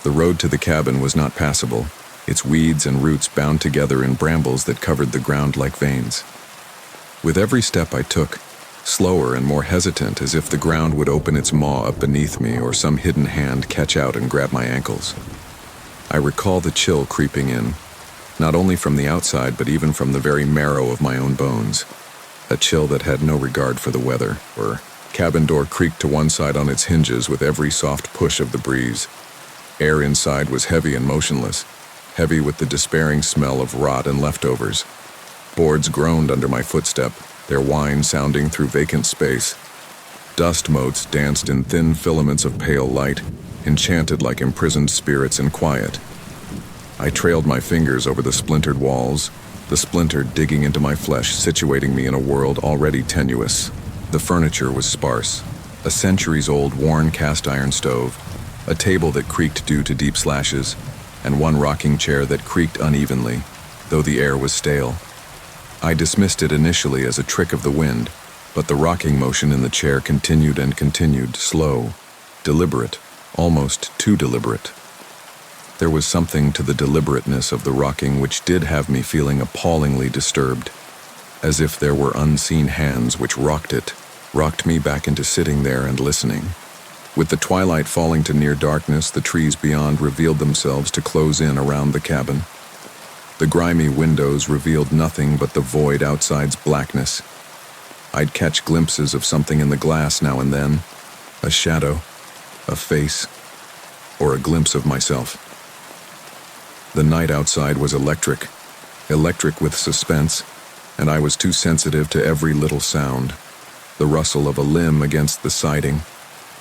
The road to the cabin was not passable, its weeds and roots bound together in brambles that covered the ground like veins. With every step I took, slower and more hesitant, as if the ground would open its maw up beneath me or some hidden hand catch out and grab my ankles. I recall the chill creeping in, not only from the outside but even from the very marrow of my own bones. A chill that had no regard for the weather. Or cabin door creaked to one side on its hinges with every soft push of the breeze. Air inside was heavy and motionless, heavy with the despairing smell of rot and leftovers. Boards groaned under my footstep, their whine sounding through vacant space. Dust motes danced in thin filaments of pale light, enchanted like imprisoned spirits in quiet. I trailed my fingers over the splintered walls, the splinter digging into my flesh, situating me in a world already tenuous. The furniture was sparse, a centuries-old worn cast-iron stove, a table that creaked due to deep slashes, and one rocking chair that creaked unevenly, though the air was stale. I dismissed it initially as a trick of the wind, but the rocking motion in the chair continued and continued, slow, deliberate, almost too deliberate. There was something to the deliberateness of the rocking which did have me feeling appallingly disturbed, as if there were unseen hands which rocked me back into sitting there and listening. With the twilight falling to near darkness, the trees beyond revealed themselves to close in around the cabin. The grimy windows revealed nothing but the void outside's blackness. I'd catch glimpses of something in the glass now and then, a shadow, a face, or a glimpse of myself. The night outside was electric with suspense, and I was too sensitive to every little sound. The rustle of a limb against the siding,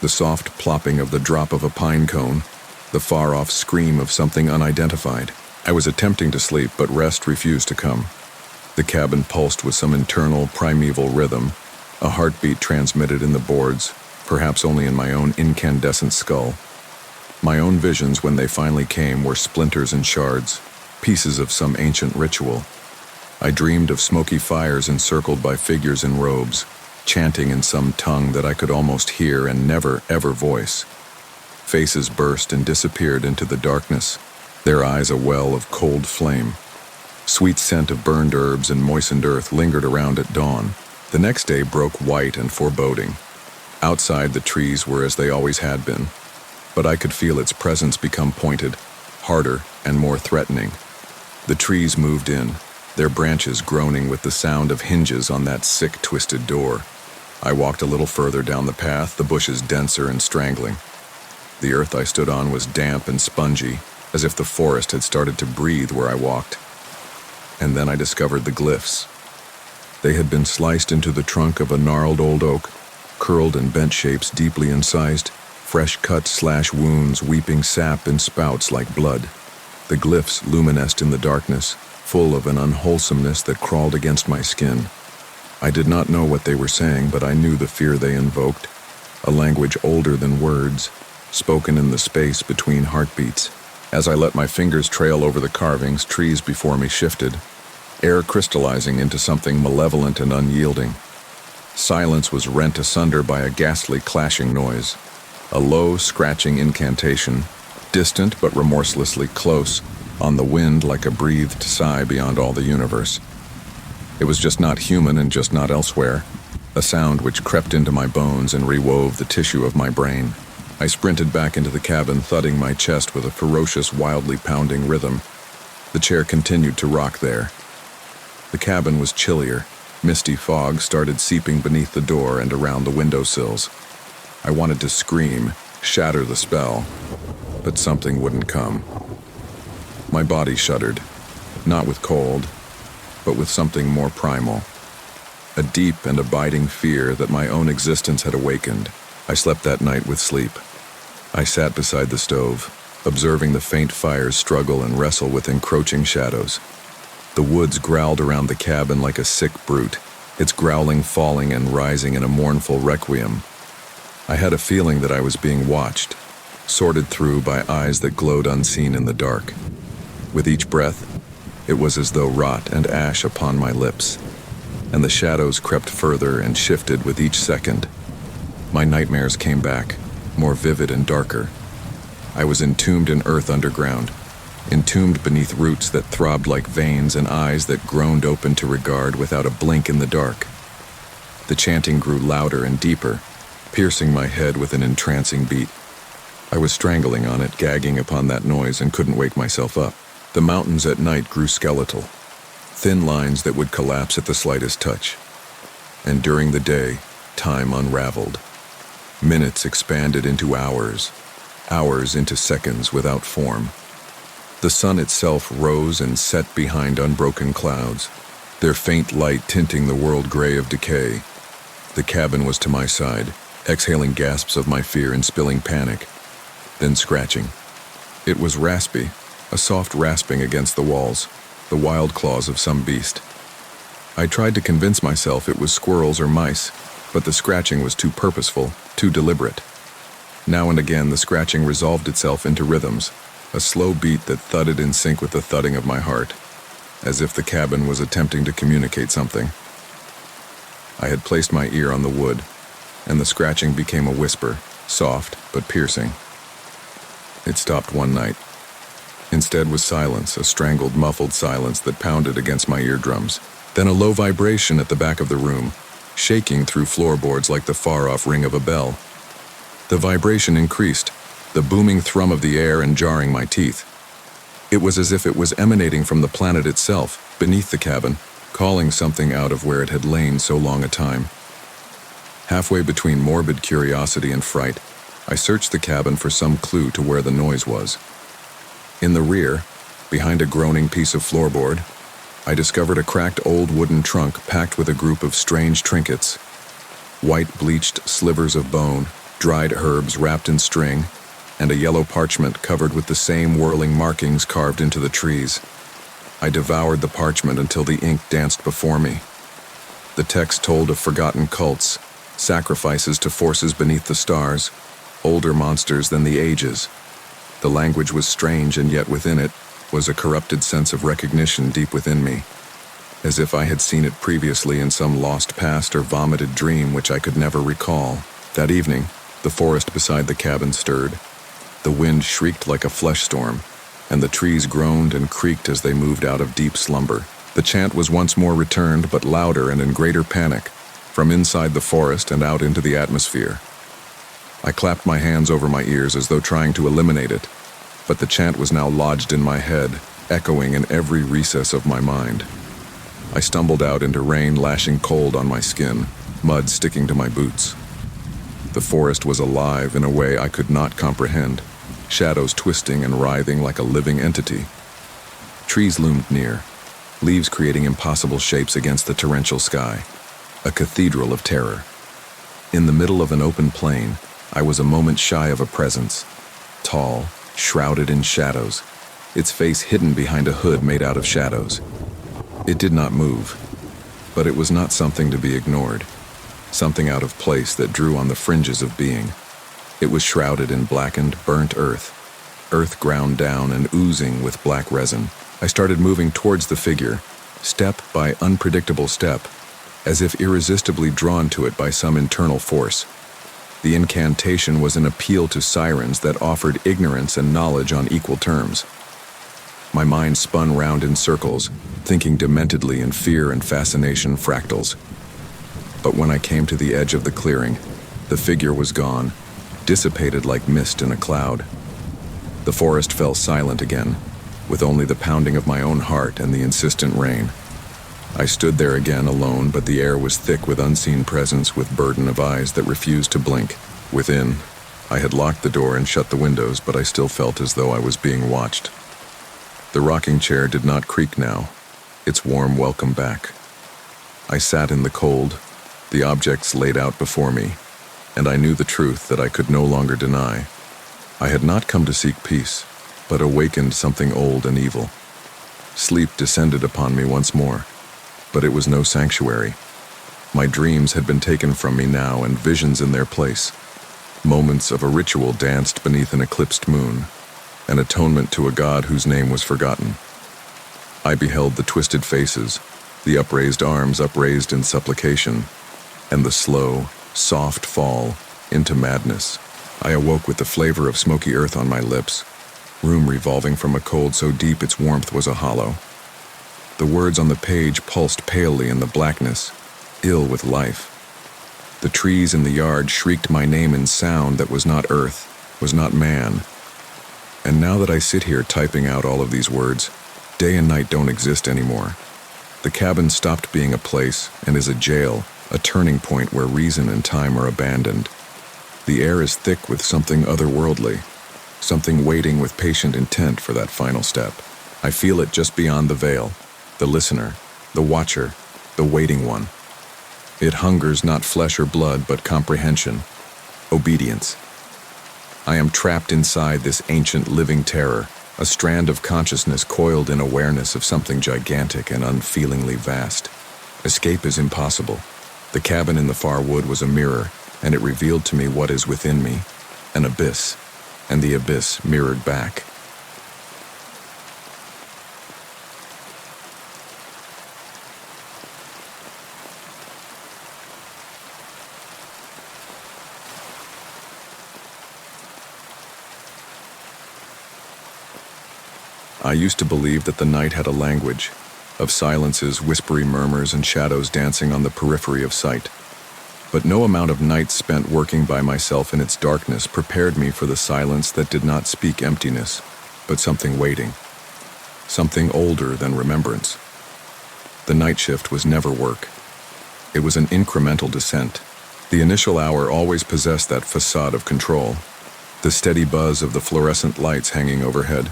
the soft plopping of the drop of a pine cone, the far-off scream of something unidentified. I was attempting to sleep, but rest refused to come. The cabin pulsed with some internal, primeval rhythm, a heartbeat transmitted in the boards, perhaps only in my own incandescent skull. My own visions, when they finally came, were splinters and shards, pieces of some ancient ritual. I dreamed of smoky fires encircled by figures in robes, chanting in some tongue that I could almost hear and never, ever voice. Faces burst and disappeared into the darkness, their eyes a well of cold flame. Sweet scent of burned herbs and moistened earth lingered around at dawn. The next day broke white and foreboding. Outside, the trees were as they always had been, but I could feel its presence become pointed, harder and more threatening. The trees moved in, their branches groaning with the sound of hinges on that sick, twisted door. I walked a little further down the path, the bushes denser and strangling. The earth I stood on was damp and spongy, as if the forest had started to breathe where I walked. And then I discovered the glyphs. They had been sliced into the trunk of a gnarled old oak, curled in bent shapes deeply incised, fresh cuts/wounds weeping sap in spouts like blood. The glyphs luminesced in the darkness, full of an unwholesomeness that crawled against my skin. I did not know what they were saying, but I knew the fear they invoked, a language older than words, spoken in the space between heartbeats. As I let my fingers trail over the carvings, trees before me shifted, air crystallizing into something malevolent and unyielding. Silence was rent asunder by a ghastly clashing noise, a low, scratching incantation, distant but remorselessly close, on the wind like a breathed sigh beyond all the universe. It was just not human and just not elsewhere, a sound which crept into my bones and rewove the tissue of my brain. I sprinted back into the cabin, thudding my chest with a ferocious, wildly pounding rhythm. The chair continued to rock there. The cabin was chillier. Misty fog started seeping beneath the door and around the windowsills. I wanted to scream, shatter the spell, but something wouldn't come. My body shuddered, not with cold, but with something more primal. A deep and abiding fear that my own existence had awakened. I slept that night with sleep. I sat beside the stove, observing the faint fires struggle and wrestle with encroaching shadows. The woods growled around the cabin like a sick brute, its growling falling and rising in a mournful requiem. I had a feeling that I was being watched, sorted through by eyes that glowed unseen in the dark. With each breath, it was as though rot and ash upon my lips, and the shadows crept further and shifted with each second. My nightmares came back, more vivid and darker. I was entombed in earth underground, entombed beneath roots that throbbed like veins and eyes that groaned open to regard without a blink in the dark. The chanting grew louder and deeper, piercing my head with an entrancing beat. I was strangling on it, gagging upon that noise, and couldn't wake myself up. The mountains at night grew skeletal, thin lines that would collapse at the slightest touch. And during the day, time unraveled. Minutes expanded into hours, hours into seconds without form. The sun itself rose and set behind unbroken clouds, their faint light tinting the world gray of decay. The cabin was to my side, exhaling gasps of my fear and spilling panic, then scratching. It was raspy, a soft rasping against the walls, the wild claws of some beast. I tried to convince myself it was squirrels or mice, but the scratching was too purposeful, too deliberate. Now and again the scratching resolved itself into rhythms, a slow beat that thudded in sync with the thudding of my heart, as if the cabin was attempting to communicate something. I had placed my ear on the wood, and the scratching became a whisper, soft but piercing. It stopped one night. Instead was silence, a strangled, muffled silence that pounded against my eardrums. Then a low vibration at the back of the room, shaking through floorboards like the far-off ring of a bell. The vibration increased, the booming thrum of the air and jarring my teeth. It was as if it was emanating from the planet itself, beneath the cabin, calling something out of where it had lain so long a time. Halfway between morbid curiosity and fright, I searched the cabin for some clue to where the noise was. In the rear, behind a groaning piece of floorboard, I discovered a cracked old wooden trunk packed with a group of strange trinkets. White bleached slivers of bone, dried herbs wrapped in string, and a yellow parchment covered with the same whirling markings carved into the trees. I devoured the parchment until the ink danced before me. The text told of forgotten cults, sacrifices to forces beneath the stars, older monsters than the ages. The language was strange, and yet within it was a corrupted sense of recognition deep within me, as if I had seen it previously in some lost past or vomited dream which I could never recall. That evening, the forest beside the cabin stirred. The wind shrieked like a flesh storm, and the trees groaned and creaked as they moved out of deep slumber. The chant was once more returned, but louder and in greater panic, from inside the forest and out into the atmosphere. I clapped my hands over my ears as though trying to eliminate it, but the chant was now lodged in my head, echoing in every recess of my mind. I stumbled out into rain lashing cold on my skin, mud sticking to my boots. The forest was alive in a way I could not comprehend, shadows twisting and writhing like a living entity. Trees loomed near, leaves creating impossible shapes against the torrential sky, a cathedral of terror. In the middle of an open plain, I was a moment shy of a presence, tall, shrouded in shadows, its face hidden behind a hood made out of shadows. It did not move, but it was not something to be ignored, something out of place that drew on the fringes of being. It was shrouded in blackened, burnt earth ground down and oozing with black resin. I started moving towards the figure, step by unpredictable step, as if irresistibly drawn to it by some internal force. The incantation was an appeal to sirens that offered ignorance and knowledge on equal terms. My mind spun round in circles, thinking dementedly in fear and fascination fractals. But when I came to the edge of the clearing, the figure was gone, dissipated like mist in a cloud. The forest fell silent again, with only the pounding of my own heart and the insistent rain. I stood there again alone, but the air was thick with unseen presence with burden of eyes that refused to blink. Within, I had locked the door and shut the windows, but I still felt as though I was being watched. The rocking chair did not creak now, its warm welcome back. I sat in the cold, the objects laid out before me, and I knew the truth that I could no longer deny. I had not come to seek peace, but awakened something old and evil. Sleep descended upon me once more, but it was no sanctuary. My dreams had been taken from me now and visions in their place. Moments of a ritual danced beneath an eclipsed moon, an atonement to a god whose name was forgotten. I beheld the twisted faces, the upraised arms upraised in supplication, and the slow, soft fall into madness. I awoke with the flavor of smoky earth on my lips, room revolving from a cold so deep its warmth was a hollow. The words on the page pulsed palely in the blackness, ill with life. The trees in the yard shrieked my name in sound that was not earth, was not man. And now that I sit here typing out all of these words, day and night don't exist anymore. The cabin stopped being a place and is a jail, a turning point where reason and time are abandoned. The air is thick with something otherworldly, something waiting with patient intent for that final step. I feel it just beyond the veil. The listener, the watcher, the waiting one. It hungers not flesh or blood, but comprehension, obedience. I am trapped inside this ancient living terror, a strand of consciousness coiled in awareness of something gigantic and unfeelingly vast. Escape is impossible. The cabin in the far wood was a mirror, and it revealed to me what is within me, an abyss, and the abyss mirrored back. I used to believe that the night had a language, of silences, whispery murmurs, and shadows dancing on the periphery of sight. But no amount of nights spent working by myself in its darkness prepared me for the silence that did not speak emptiness, but something waiting, something older than remembrance. The night shift was never work. It was an incremental descent. The initial hour always possessed that facade of control, the steady buzz of the fluorescent lights hanging overhead,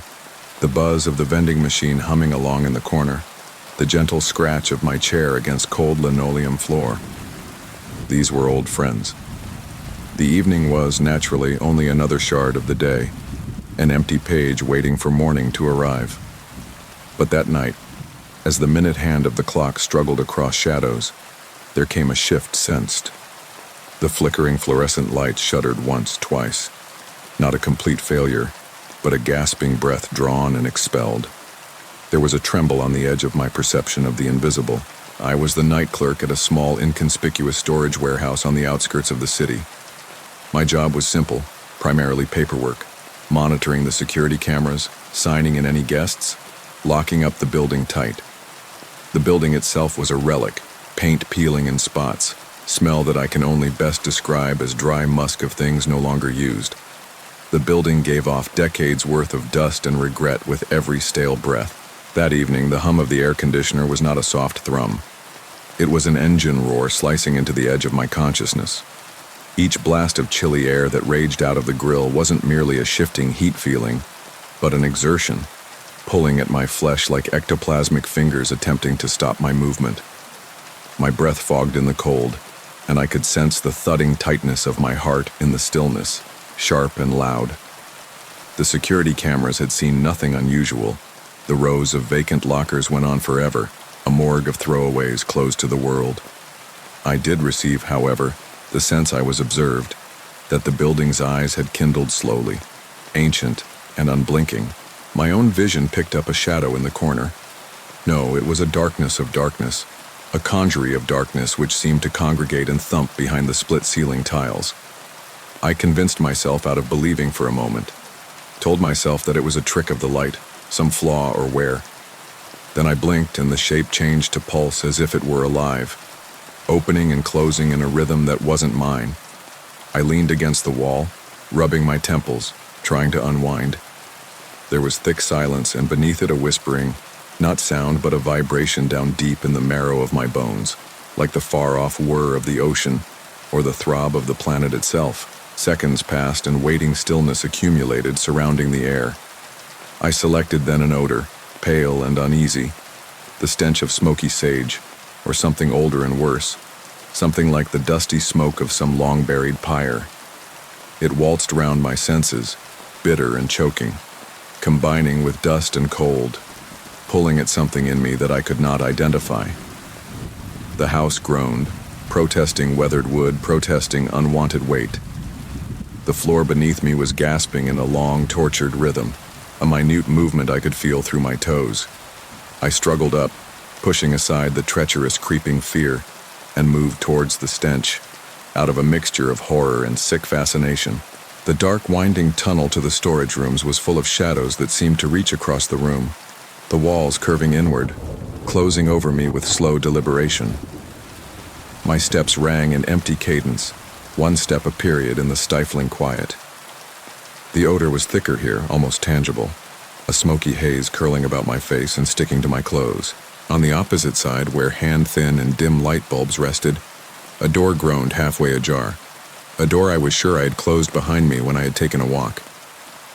the buzz of the vending machine humming along in the corner, the gentle scratch of my chair against cold linoleum floor. These were old friends. The evening was, naturally, only another shard of the day, an empty page waiting for morning to arrive. But that night, as the minute hand of the clock struggled across shadows, there came a shift sensed. The flickering fluorescent light shuddered once, twice. Not a complete failure, but a gasping breath drawn and expelled. There was a tremble on the edge of my perception of the invisible. I was the night clerk at a small, inconspicuous storage warehouse on the outskirts of the city. My job was simple, primarily paperwork, monitoring the security cameras, signing in any guests, locking up the building tight. The building itself was a relic, paint peeling in spots, smell that I can only best describe as dry musk of things no longer used. The building gave off decades' worth of dust and regret with every stale breath. That evening, the hum of the air conditioner was not a soft thrum. It was an engine roar slicing into the edge of my consciousness. Each blast of chilly air that raged out of the grill wasn't merely a shifting heat feeling, but an exertion, pulling at my flesh like ectoplasmic fingers attempting to stop my movement. My breath fogged in the cold, and I could sense the thudding tightness of my heart in the stillness, sharp and loud. The security cameras had seen nothing unusual. The rows of vacant lockers went on forever, a morgue of throwaways closed to the world. I did receive, however, the sense I was observed, that the building's eyes had kindled slowly, ancient and unblinking. My own vision picked up a shadow in the corner. No, it was a darkness of darkness, a conjury of darkness which seemed to congregate and thump behind the split-ceiling tiles. I convinced myself out of believing for a moment, told myself that it was a trick of the light, some flaw or wear. Then I blinked and the shape changed to pulse as if it were alive, opening and closing in a rhythm that wasn't mine. I leaned against the wall, rubbing my temples, trying to unwind. There was thick silence and beneath it a whispering, not sound but a vibration down deep in the marrow of my bones, like the far-off whir of the ocean or the throb of the planet itself. Seconds passed and waiting stillness accumulated surrounding the air. I selected then an odor, pale and uneasy, the stench of smoky sage, or something older and worse, something like the dusty smoke of some long-buried pyre. It waltzed round my senses, bitter and choking, combining with dust and cold, pulling at something in me that I could not identify. The house groaned, protesting weathered wood, protesting unwanted weight. The floor beneath me was gasping in a long, tortured rhythm, a minute movement I could feel through my toes. I struggled up, pushing aside the treacherous creeping fear, and moved towards the stench, out of a mixture of horror and sick fascination. The dark, winding tunnel to the storage rooms was full of shadows that seemed to reach across the room, the walls curving inward, closing over me with slow deliberation. My steps rang in empty cadence, one step a period in the stifling quiet. The odor was thicker here, almost tangible, a smoky haze curling about my face and sticking to my clothes. On the opposite side, where hand-thin and dim light bulbs rested, a door groaned halfway ajar, a door I was sure I had closed behind me when I had taken a walk.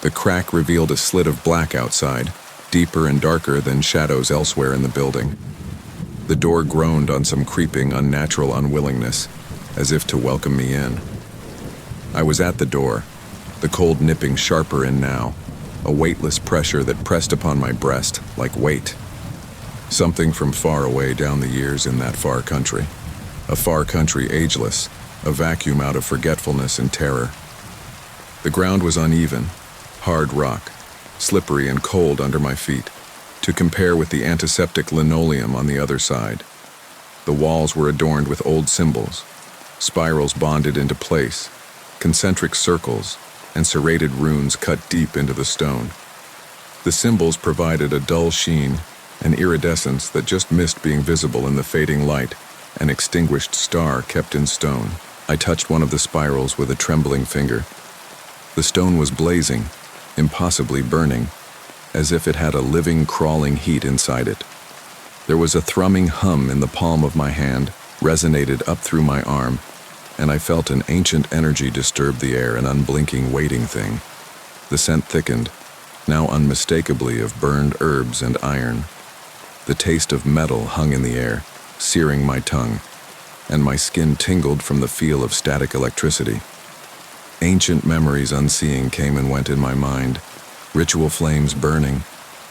The crack revealed a slit of black outside, deeper and darker than shadows elsewhere in the building. The door groaned on some creeping, unnatural unwillingness, as if to welcome me in. I was at the door, the cold nipping sharper in now, a weightless pressure that pressed upon my breast like weight. Something from far away down the years in that far country. A far country ageless, a vacuum out of forgetfulness and terror. The ground was uneven, hard rock, slippery and cold under my feet, to compare with the antiseptic linoleum on the other side. The walls were adorned with old symbols, spirals bonded into place, concentric circles, and serrated runes cut deep into the stone. The symbols provided a dull sheen, an iridescence that just missed being visible in the fading light, an extinguished star kept in stone. I touched one of the spirals with a trembling finger. The stone was blazing, impossibly burning, as if it had a living, crawling heat inside it. There was a thrumming hum in the palm of my hand, resonated up through my arm, and I felt an ancient energy disturb the air, an unblinking, waiting thing. The scent thickened, now unmistakably of burned herbs and iron. The taste of metal hung in the air, searing my tongue, and my skin tingled from the feel of static electricity. Ancient memories unseeing came and went in my mind, ritual flames burning,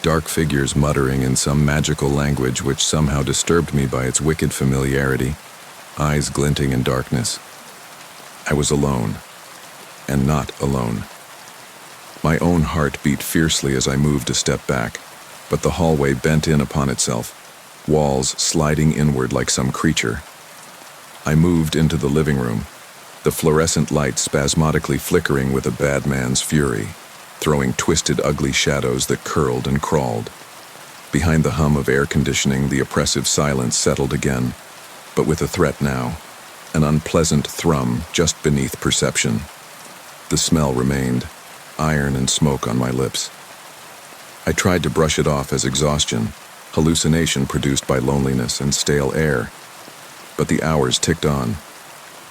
dark figures muttering in some magical language which somehow disturbed me by its wicked familiarity, eyes glinting in darkness. I was alone, and not alone. My own heart beat fiercely as I moved a step back, but the hallway bent in upon itself, walls sliding inward like some creature. I moved into the living room, the fluorescent light spasmodically flickering with a bad man's fury, throwing twisted, ugly shadows that curled and crawled. Behind the hum of air conditioning, the oppressive silence settled again, but with a threat now, an unpleasant thrum just beneath perception. The smell remained, iron and smoke on my lips. I tried to brush it off as exhaustion, hallucination produced by loneliness and stale air, but the hours ticked on.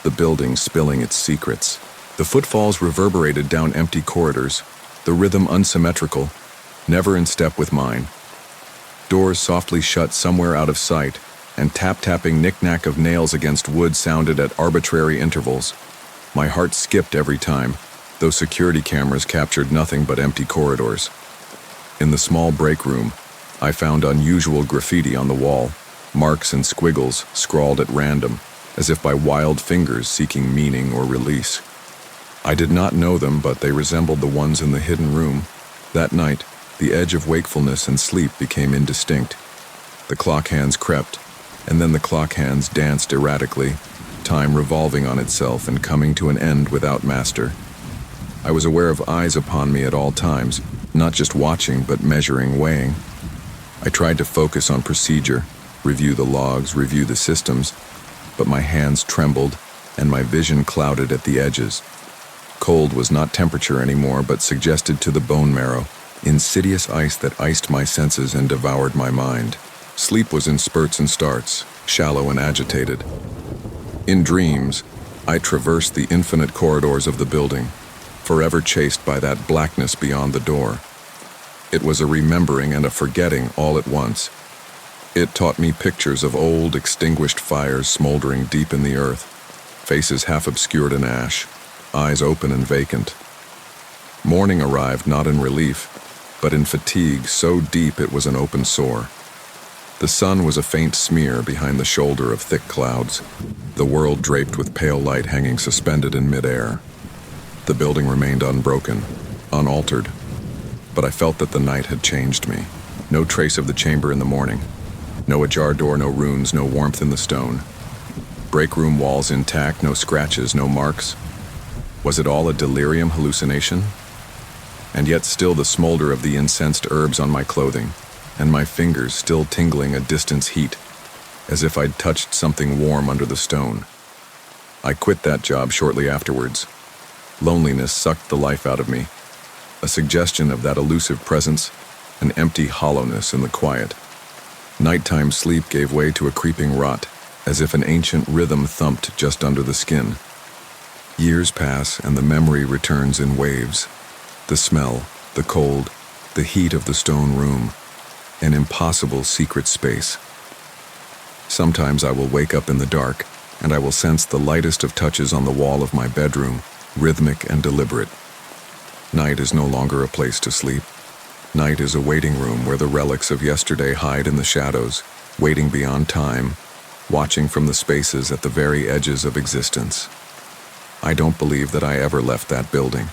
the building spilling its secrets. The footfalls reverberated down empty corridors, the rhythm unsymmetrical, never in step with mine. Doors softly shut somewhere out of sight, and tap-tapping knick-knack of nails against wood sounded at arbitrary intervals. My heart skipped every time, though security cameras captured nothing but empty corridors. In the small break room, I found unusual graffiti on the wall, marks and squiggles scrawled at random, as if by wild fingers seeking meaning or release. I did not know them, but they resembled the ones in the hidden room. That night, the edge of wakefulness and sleep became indistinct. The clock hands crept, and then the clock hands danced erratically, time revolving on itself and coming to an end without master. I was aware of eyes upon me at all times, not just watching, but measuring, weighing. I tried to focus on procedure, review the logs, review the systems, but my hands trembled and my vision clouded at the edges. Cold was not temperature anymore, but suggested to the bone marrow, insidious ice that iced my senses and devoured my mind. Sleep was in spurts and starts, shallow and agitated. In dreams, I traversed the infinite corridors of the building, forever chased by that blackness beyond the door. It was a remembering and a forgetting all at once. It taught me pictures of old, extinguished fires smoldering deep in the earth, faces half obscured in ash, eyes open and vacant. Morning arrived not in relief, but in fatigue so deep it was an open sore. The sun was a faint smear behind the shoulder of thick clouds, the world draped with pale light hanging suspended in midair. The building remained unbroken, unaltered, but I felt that the night had changed me. No trace of the chamber in the morning. No ajar door, no runes, no warmth in the stone. Break room walls intact, no scratches, no marks. Was it all a delirium hallucination? And yet still the smolder of the incensed herbs on my clothing, and my fingers still tingling a distance heat, as if I'd touched something warm under the stone. I quit that job shortly afterwards. Loneliness sucked the life out of me, a suggestion of that elusive presence, an empty hollowness in the quiet. Nighttime sleep gave way to a creeping rot, as if an ancient rhythm thumped just under the skin. Years pass and the memory returns in waves. The smell, the cold, the heat of the stone room, an impossible secret space. Sometimes I will wake up in the dark, and I will sense the lightest of touches on the wall of my bedroom, rhythmic and deliberate. Night is no longer a place to sleep. Night is a waiting room where the relics of yesterday hide in the shadows, waiting beyond time, watching from the spaces at the very edges of existence. I don't believe that I ever left that building.